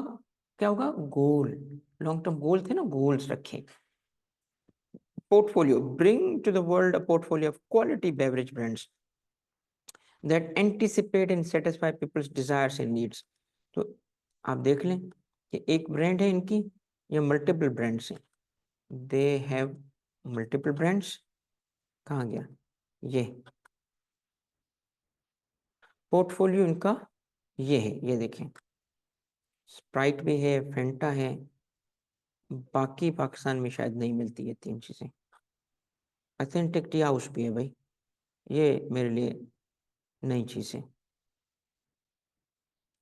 क्या होगा, गोल, लॉन्ग टर्म गोल थे ना, गोल्स रखे। Portfolio, bring to the world a portfolio of quality beverage brands that anticipate and satisfy people's desires and needs। तो आप देख लें कि एक ब्रांड है इनकी या मल्टीपल ब्रांड्स हैं, दे हैव मल्टीपल ब्रांड्स। कहाँ गया ये पोर्टफोलियो इनका, ये है, ये देखें, स्प्राइट भी है, फेंटा है, बाकी पाकिस्तान में शायद नहीं मिलती ये तीन चीजें। ऑथेंटिक टी हाउस भी है भाई, ये मेरे लिए नई चीज है।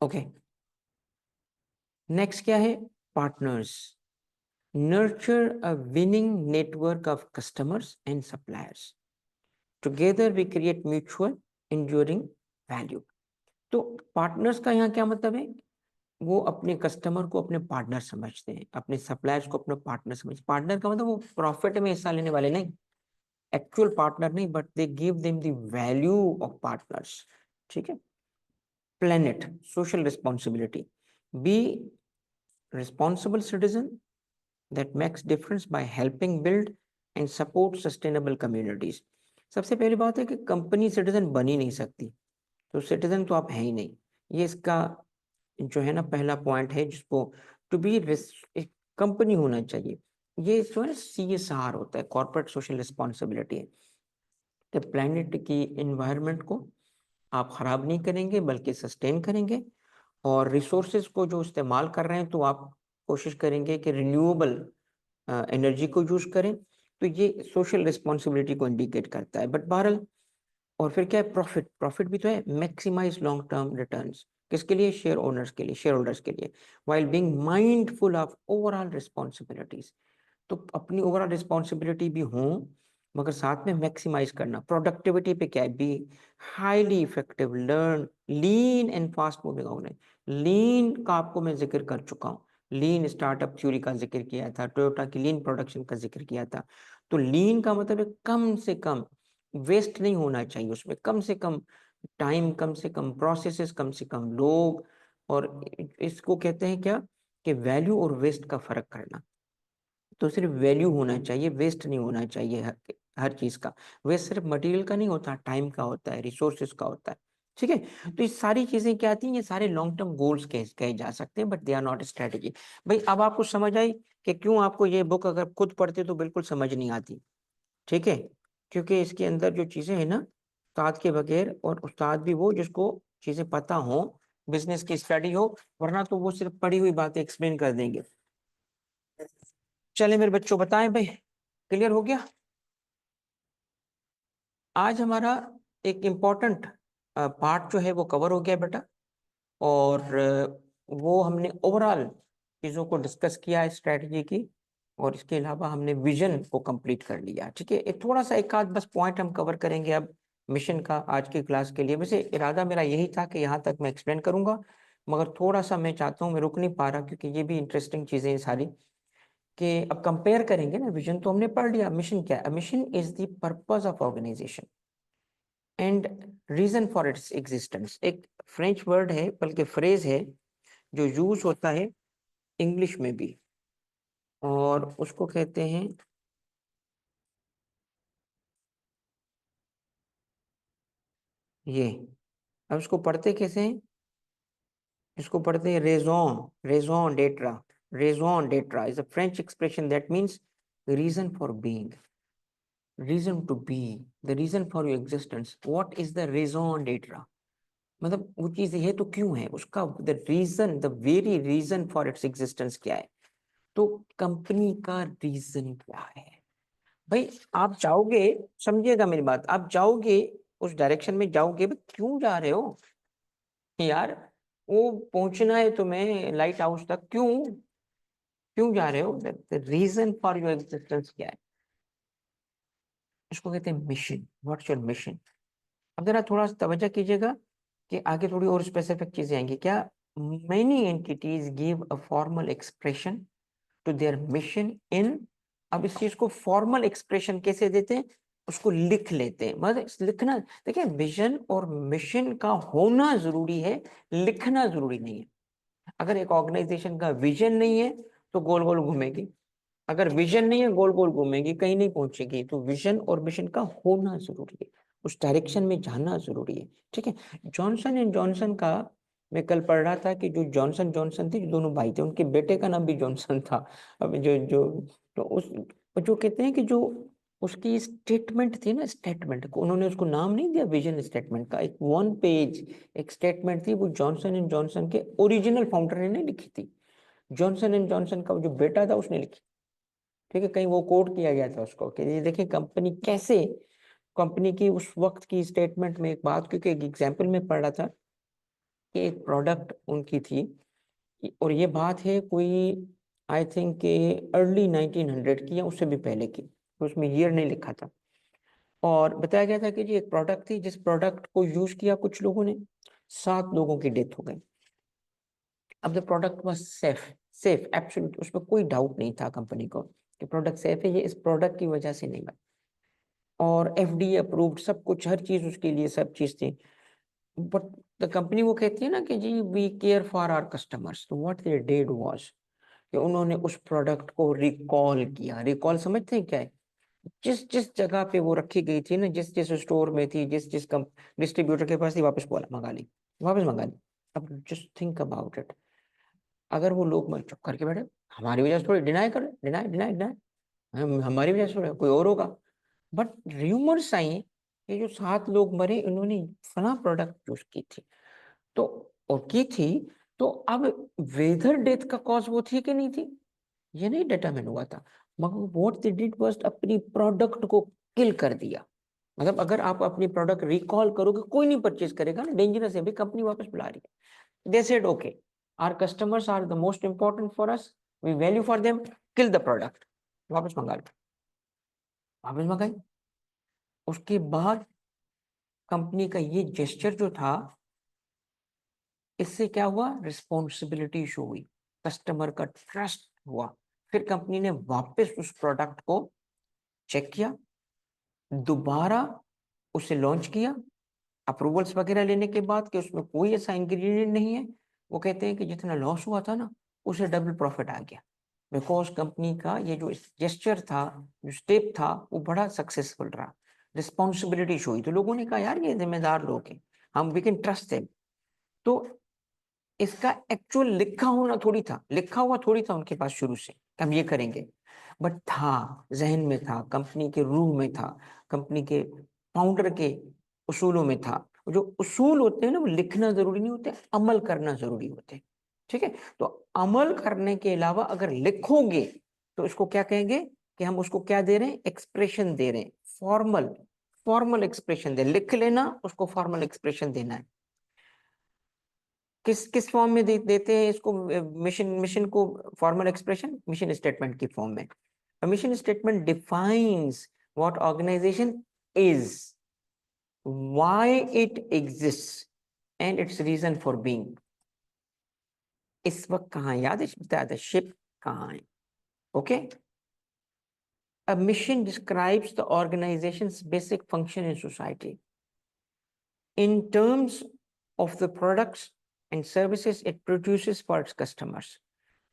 ओके, नेक्स्ट क्या है? Partners. Nurture a winning network of customers and suppliers. Together we create mutual enduring value. तो पार्टनर्स का यहाँ क्या मतलब है? वो अपने कस्टमर को अपने पार्टनर समझते हैं, अपने सप्लायर्स को अपने पार्टनर समझते हैं। पार्टनर का मतलब वो प्रॉफिट में हिस्सा लेने वाले नहीं, एक्चुअल पार्टनर नहीं, but they give them the value of partners. ठीक है। Planet, social responsibility. Be responsible citizen that makes difference by helping build and support sustainable communities। सबसे पहली बात है कि कंपनी सिटीजन बन ही नहीं सकती, तो सिटीजन तो आप है ही नहीं। ये इसका जो है ना पहला पॉइंट है, जिसको टू बी एक कंपनी होना चाहिए। ये जो है CSR होता है, कॉर्पोरेट सोशल रिस्पॉन्सिबिलिटी है कि प्लैनेट की इन्वायरमेंट को आप खराब नहीं करेंगे बल्कि सस्टेन करेंगे, और रिसोर्सेज को जो इस्तेमाल कर रहे हैं तो आप कोशिश करेंगे कि रिन्यूएबल एनर्जी को यूज करें। तो ये सोशल रिस्पॉन्सिबिलिटी को इंडिकेट करता है। बट बहरहाल, और फिर क्या है? प्रॉफिट। प्रॉफिट भी तो है, मैक्सिमाइज लॉन्ग टर्म रिटर्न्स। किसके लिए? शेयर ओनर्स के लिए, शेयर होल्डर्स के लिए। While being mindful of overall responsibilities. तो अपनी ओवरऑल रिस्पॉन्सिबिलिटी भी हो, मगर साथ में मैक्सिमाइज करना। प्रोडक्टिविटी पे क्या है? Be highly effective, learn lean and fast moving organisation. Lean का आपको मैं जिक्र कर चुका हूँ, लीन स्टार्टअप थ्योरी का जिक्र किया था, टोयोटा की लीन प्रोडक्शन का जिक्र किया था। तो लीन का मतलब है कम से कम वेस्ट नहीं होना चाहिए, उसमें कम से कम टाइम, कम से कम प्रोसेसेस, कम से कम लोग। और इसको कहते हैं क्या? कि वैल्यू और वेस्ट का फर्क करना। तो सिर्फ वैल्यू होना चाहिए, वेस्ट नहीं होना चाहिए। हर चीज का वेस्ट सिर्फ मटेरियल का नहीं होता, टाइम का होता है, रिसोर्सेज का होता है। ठीक है। तो ये सारी चीजें क्या आती हैं? ये सारे लॉन्ग टर्म गोल्स कहे जा सकते हैं, but they are not strategy. भाई अब आपको समझ आई कि क्यों आपको ये बुक अगर खुद पढ़ते तो बिल्कुल समझ नहीं आती। ठीक है। क्योंकि इसके अंदर जो चीजें हैं ना, उस्ताद के बगैर, और उस्ताद भी वो जिसको चीजें पता हो, बिजनेस की स्टडी हो, वरना तो वो सिर्फ पढ़ी हुई बातें एक्सप्लेन कर देंगे। चले मेरे बच्चों, बताएं भाई, क्लियर हो गया? आज हमारा एक इम्पोर्टेंट पार्ट जो है वो कवर हो गया बेटा। और वो हमने ओवरऑल चीज़ों को डिस्कस किया है, स्ट्रेटजी की। और इसके अलावा हमने विजन को कंप्लीट कर लिया। ठीक है। एक थोड़ा सा एक आध बस पॉइंट हम कवर करेंगे अब मिशन का आज की क्लास के लिए। वैसे इरादा मेरा यही था कि यहाँ तक मैं एक्सप्लेन करूंगा, मगर थोड़ा सा मैं चाहता हूँ, मैं रुक नहीं पा रहा क्योंकि ये भी इंटरेस्टिंग चीज़ें हैं सारी। कि अब कंपेयर करेंगे ना, विजन तो हमने पढ़ लिया, मिशन क्या है? Mission is the purpose of organisation and reason for its existence. एक फ्रेंच वर्ड है, बल्कि फ्रेज है, जो यूज होता है इंग्लिश में भी, और उसको कहते हैं ये। अब इसको पढ़ते कैसे हैं? इसको पढ़ते हैं raison, raison d'etre. Raison d'etre is a French expression that means reason for being, reason to be, the reason for your existence. What is the raison d'etre? मतलब वो चीज है तो क्यों है, उसका the reason, the very reason for its existence क्या है? तो कंपनी का रीजन क्या है? भाई आप जाओगे, समझिएगा मेरी बात, आप जाओगे उस डायरेक्शन में जाओगे, भाई क्यों जा रहे हो यार? वो पहुंचना है तुम्हें लाइट हाउस तक, क्यों क्यों जा रहे हो? The reason for your existence क्या है? इसको कहते हैं मिशन। What's your mission? अब जरा थोड़ा सा तवज्जो कीजिएगा कि आगे थोड़ी और स्पेसिफिक चीजें आएंगी क्या। Many entities give a formal expression to their mission in. अब इस चीज को फॉर्मल एक्सप्रेशन कैसे देते हैं? उसको लिख लेते हैं। मतलब लिखना, देखिए विजन और मिशन का होना जरूरी है, लिखना जरूरी नहीं है। अगर एक ऑर्गेनाइजेशन का विजन नहीं है तो गोल गोल घूमेगी, अगर विजन नहीं है गोल गोल घूमेगी, कहीं नहीं पहुंचेगी। तो विजन और मिशन का होना जरूरी है, उस डायरेक्शन में जाना जरूरी है। ठीक है। जॉनसन एंड जॉनसन का मैं कल पढ़ रहा था कि जो जॉनसन जॉनसन थे, जो दोनों भाई थे, उनके बेटे का नाम भी जॉनसन था। अब जो जो तो उस जो कहते हैं कि जो उसकी स्टेटमेंट थी ना, स्टेटमेंट को उन्होंने उसको नाम नहीं दिया विजन स्टेटमेंट का, एक 1 पेज एक स्टेटमेंट थी, वो जॉनसन एंड जॉनसन के ओरिजिनल फाउंडर ने नहीं लिखी थी, जॉनसन एंड जॉनसन का जो बेटा था उसने लिखी। ठीक है। कहीं वो कोट किया गया था उसको कि ये देखिए कंपनी कैसे कंपनी की उस वक्त की स्टेटमेंट में एक बात, क्योंकि एक एग्जाम्पल में पढ़ रहा था कि एक प्रोडक्ट उनकी थी, और ये बात है कोई आई थिंक के अर्ली 1900 की या उससे भी पहले की, तो उसमें ईयर नहीं लिखा था। और बताया गया था कि जी एक प्रोडक्ट थी, जिस प्रोडक्ट को यूज किया कुछ लोगों ने, 7 लोगों की डेथ हो गई। अब the product was safe, safe absolute, उसमें कोई डाउट नहीं था कंपनी को कि प्रोडक्ट सेफ है, ये इस प्रोडक्ट की वजह से नहीं बना, और एफडीए अप्रूव्ड सब कुछ, हर चीज उसके लिए सब चीज थी। बट द कंपनी वो कहती है ना कि जी we care for our customers, तो व्हाट दे डिड वाज कि उन्होंने उस प्रोडक्ट को रिकॉल किया। रिकॉल समझते हैं क्या है? जिस जिस जगह पे वो रखी गई थी ना, जिस जिस स्टोर में थी, जिस जिस डिस्ट्रीब्यूटर के पास थी, वापस बोला मंगा ली, वापस मंगा ली। अब जस्ट थिंक अबाउट इट, अगर वो लोग चुप करके बैठे, हमारी वजह से थोड़ी, डिनाई कर, डिनाई डिनाई डिनाई, हमारी वजह से थोड़ी, कोई और होगा। बट र्यूमर्स आई ये जो 7 लोग मरे, इन्होंने फला प्रोडक्ट यूज की थी, तो और की थी, तो अब वेदर डेथ का कॉज वो थी कि नहीं थी, ये नहीं डिटरमिन हुआ था, मगर व्हाट दे डिड वाज अपनी प्रोडक्ट को किल कर दिया। मतलब अगर आप अपनी प्रोडक्ट रिकॉल करोगे, कोई नहीं परचेज करेगा ना, डेंजरस है, भी कंपनी वापस बुला रही है। They said okay, our customers are the most important for us, we value for them, kill the product, वापस मंगा लो, वापस मंगाई। उसके बाद कंपनी का ये जेस्चर जो था, इससे क्या हुआ, रिस्पॉन्सिबिलिटी शो हुई, कस्टमर का ट्रस्ट हुआ। फिर कंपनी ने वापस उस प्रोडक्ट को चेक किया, दोबारा उसे लॉन्च किया, अप्रूवल्स वगैरह लेने के बाद कि उसमें कोई ऐसा इंग्रेडिएंट नहीं है। वो कहते हैं कि जितना लॉस हुआ था ना, उसे डबल प्रॉफिट आ गया, बिकॉज कंपनी का ये जो जेस्चर था, जो स्टेप था, वो बड़ा सक्सेसफुल रहा, रिस्पॉन्सिबिलिटी शो हुई, तो लोगों ने कहा यार ये जिम्मेदार लोग हैं, हम वी कैन ट्रस्ट देम। तो इसका एक्चुअल लिखा होना थोड़ी था, लिखा हुआ थोड़ी था उनके पास शुरू से कि हम ये करेंगे, बट था, जहन में था, कंपनी के रूह में था, कंपनी के फाउंडर के उसूलों में था। जो उसूल होते हैं ना, वो लिखना जरूरी नहीं होते, अमल करना जरूरी होते हैं। ठीक है, तो अमल करने के अलावा अगर लिखोगे तो इसको क्या कहेंगे कि हम उसको क्या दे रहे हैं, एक्सप्रेशन दे रहे हैं, फॉर्मल, फॉर्मल एक्सप्रेशन दे, लिख लेना उसको फॉर्मल एक्सप्रेशन देना है। किस किस फॉर्म में देते हैं इसको, मिशन, मिशन को फॉर्मल एक्सप्रेशन मिशन स्टेटमेंट की फॉर्म में। Mission statement defines what organisation is, why it exist and its reason for being. इस वक्त कहाँ है, याद है, बताया था शिप कहाँ है। Okay, a mission describes the organization's basic function in society in terms of the products and services it produces for its customers।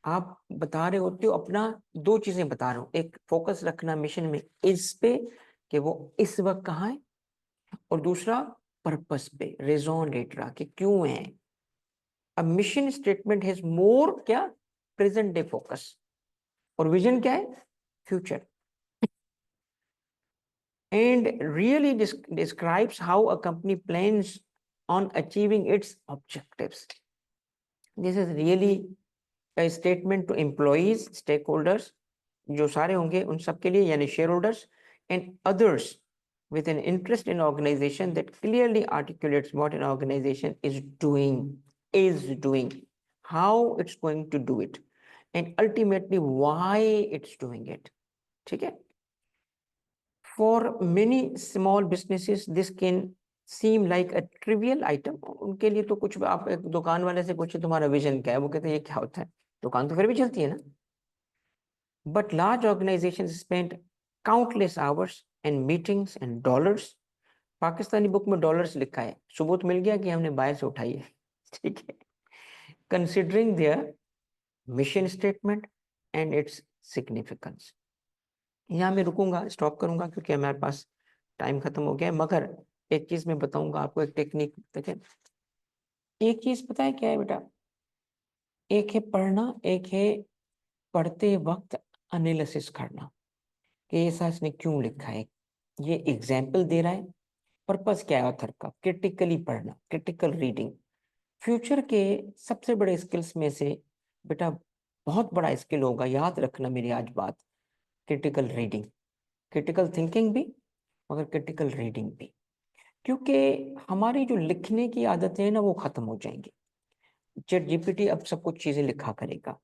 आप बता रहे होते हो अपना, 2 चीजें बता रहे हो, एक फोकस रखना मिशन में इस पे कि वो इस वक्त कहाँ है, और दूसरा पर्पस पे, रेजोन डेटरा कि क्यों है। अब मिशन स्टेटमेंट हैज मोर क्या, प्रेजेंट डे फोकस, और विजन क्या है, future, and really describes how a company plans on achieving it's objectives. This is really a statement to employees, stakeholders, जो सारे होंगे उन सब के लिए, यानी share holders and others with an interest in organization, that clearly articulates what an organization is doing, how it's going to do it, and ultimately why it's doing it। ठीक है, for many small businesses this can seem like a trivial item। उनके लिए तो कुछ, आप एक दुकान वाले से पूछे तुम्हारा विजन क्या है, वो कहते हैं ये क्या होता है, दुकान तो फिर भी चलती है ना। But large organizations spend countless hours and meetings and dollars। Pakistani book में डॉलर्स लिखा है, सबूत मिल गया कि हमने बाय से उठाई है। ठीक है, considering there mission statement and its significance. यहाँ मैं रुकूंगा, स्टॉप करूंगा, क्योंकि हमारे पास टाइम खत्म हो गया है। मगर एक चीज मैं बताऊंगा आपको, एक टेक्निक देखें। एक चीज पता है क्या है बेटा, एक है पढ़ना, एक है पढ़ते वक्त एनालिसिस करना कि ऐसा इसने क्यों लिखा है, ये एग्जाम्पल दे रहा है, पर्पस क्या है ऑथर का, क्रिटिकली पढ़ना, क्रिटिकल रीडिंग। फ्यूचर के सबसे बड़े स्किल्स में से बेटा बहुत बड़ा स्किल होगा, याद रखना मेरी आज बात, क्रिटिकल रीडिंग, क्रिटिकल थिंकिंग भी, मगर क्रिटिकल रीडिंग भी, क्योंकि हमारी जो लिखने की आदतें हैं ना वो खत्म हो जाएंगी। चैट जीपीटी अब सब कुछ चीजें लिखा करेगा।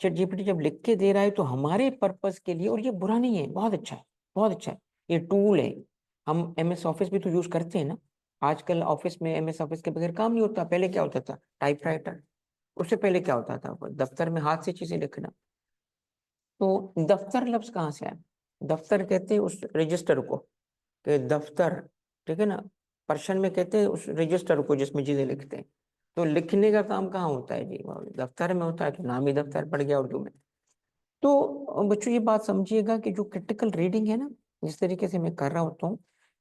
चैट जीपीटी जब लिख के दे रहा है तो हमारे पर्पस के लिए, और ये बुरा नहीं है, बहुत अच्छा है, बहुत अच्छा है, ये टूल है। हम एमएस ऑफिस भी तो यूज करते हैं ना। आजकल ऑफिस में एमएस ऑफिस के बगैर काम नहीं होता। पहले क्या होता था? टाइपराइटर। उससे पहले क्या होता था? दफ्तर में हाथ से चीजें लिखना। तो दफ्तर लफ्ज कहाँ से आया? दफ्तर कहते हैं उस रजिस्टर को, कि दफ्तर, ठीक है ना। पर्शियन में कहते हैं उस रजिस्टर को जिसमें चीजें लिखते हैं। तो लिखने का काम कहाँ होता है जी? दफ्तर में होता है, तो नाम ही दफ्तर पड़ गया उर्दू में। तो बच्चों ये बात समझिएगा कि जो क्रिटिकल रीडिंग है ना, जिस तरीके से मैं कर रहा होता हूँ,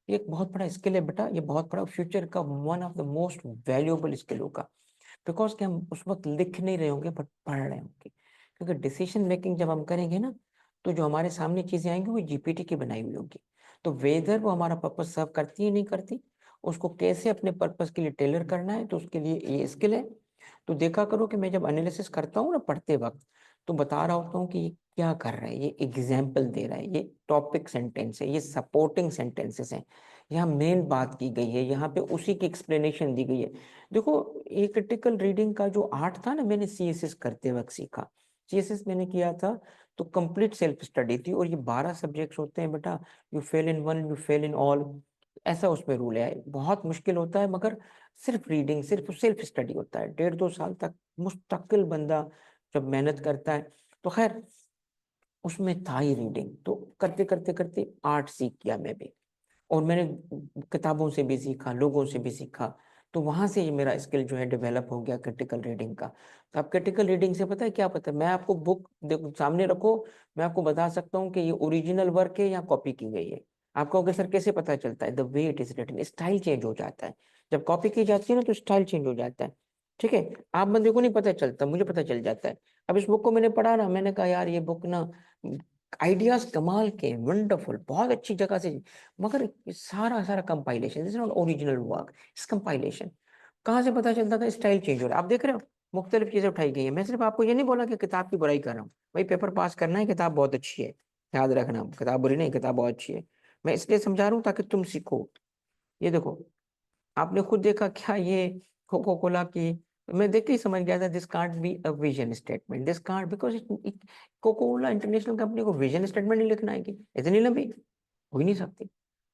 ये एक बहुत बड़ा स्किल है बेटा। ये बहुत बड़ा फ्यूचर का one of the most valuable skill होगा। बिकॉज कि हम उस वक्त लिख नहीं रहे होंगे बट पढ़ रहे होंगे। क्योंकि डिसीजन मेकिंग जब हम करेंगे ना, तो जो हमारे सामने चीजें आएंगी वो जीपीटी की बनाई हुई होगी। तो वेदर वो हमारा पर्पस सर्व करती है नहीं करती, उसको कैसे अपने पर्पस के लिए टेलर करना है, तो उसके लिए ये स्किल है। तो देखा करो कि मैं जब एनालिसिस करता हूँ ना पढ़ते वक्त, तो बता रहा होता हूँ कि ये क्या कर रहा है, ये एग्जाम्पल दे रहा है, ये टॉपिक सेंटेंस है, ये सपोर्टिंग सेंटेंसेस हैं, यहाँ मेन बात की गई है, यहाँ पे उसी की एक्सप्लेनेशन दी गई है। देखो, ये क्रिटिकल रीडिंग का जो आर्ट था ना, मैंने सीएसएस करते वक्त सीखा। सीएसएस मैंने किया था तो कंप्लीट सेल्फ स्टडी थी। और ये 12 सब्जेक्ट्स होते हैं बेटा। You fail in one, you fail in all, ऐसा उसमें रूल है। बहुत मुश्किल होता है, मगर सिर्फ रीडिंग, सिर्फ सेल्फ स्टडी होता है। 1.5-2 साल तक मुस्तकिल बंदा जब मेहनत करता है, तो खैर उसमें था ही रीडिंग। तो करते करते करते आर्ट सीख गया मैं भी। और मैंने किताबों से भी सीखा, लोगों से भी सीखा। तो वहां से ये मेरा स्किल जो है डेवलप हो गया क्रिटिकल रीडिंग का। तो आप क्रिटिकल रीडिंग से पता है क्या? पता है, मैं आपको बुक देखो सामने रखो, मैं आपको बता सकता हूँ कि ये ओरिजिनल वर्क है या कॉपी की गई है। आपको अगर सर कैसे पता चलता है? The way it is written, style change हो जाता है। जब कॉपी की जाती है ना तो स्टाइल चेंज हो जाता है। ठीक है। आप बंदे को नहीं पता चलता, मुझे पता चल जाता है। अब इस बुक को मैंने पढ़ा ना, मैंने कहा यार ये बुक ना, आइडियाज कमाल के, वंडरफुल, बहुत अच्छी जगह से, मगर सारा सारा compilation, this is not original work, इस कंपाइलेशन। कहाँ से पता चलता था? स्टाइल चेंज हो रहा है। आप देख रहे हो मुख्तलिफ चीजें उठाई गई है। मैं सिर्फ आपको ये नहीं बोला कि किताब की बुराई कर रहा हूँ। भाई पेपर पास करना है, किताब बहुत अच्छी है, याद रखना, किताब बुरी नहीं, किताब बहुत अच्छी है। मैं इसलिए समझा रहा हूँ ताकि तुम सीखो। ये देखो, आपने खुद देखा क्या ये कोको कोला की, मैं देख के ही समझ गया था this can't be a vision statement, this can't, because Coca Cola international company को विजन स्टेटमेंट नहीं लिखना है कि इतनी लंबी, हो ही नहीं सकती।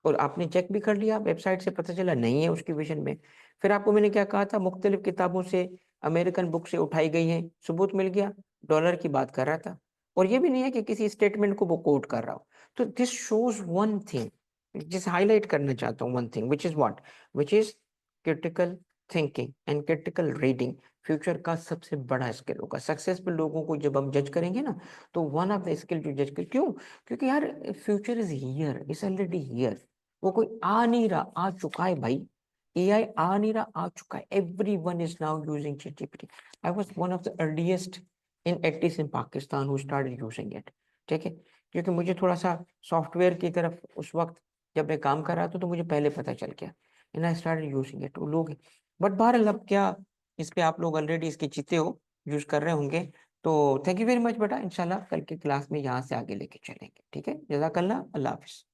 और आपने चेक भी कर लिया वेबसाइट से, पता चला नहीं है उसकी विजन में। फिर आपको मैंने क्या कहा था? मुख्तलिफ किताबों से, अमेरिकन बुक से उठाई गई है, सबूत मिल गया, डॉलर की बात कर रहा था। और ये भी नहीं है कि किसी स्टेटमेंट को वो कोट कर रहा हो। तो दिस शोज वन थिंग, जिस हाईलाइट करना चाहता हूँ, one thing which is what, which is critical thinking and critical reading future का सबसे बड़ा स्किल होगा। सक्सेसफुल लोगों को जब हम जज करेंगे ना, तो वन ऑफ द स्किल जो जज कर, क्यों? क्योंकि यार future is here, is already here. वो कोई आ नहीं रहा, आ चुका है भाई। एआई आ नहीं रहा, आ चुका है। Everyone is now using ChatGPT। I was one of the earliest in at least in Pakistan who started using it. ठीक है। क्योंकि मुझे थोड़ा सा सॉफ्टवेयर की तरफ उस वक्त जब मैं काम कर रहा था, तो मुझे पहले पता चल गया, and I started using it. वो लोग, बट बहरहाल अब क्या, इस पे आप लोग ऑलरेडी इसके चीते हो, यूज कर रहे होंगे। तो थैंक यू वेरी मच बेटा, इंशाल्लाह कल की क्लास में यहाँ से आगे लेके चलेंगे। ठीक है, जज़ाकल्लाह, अल्लाह हाफिज।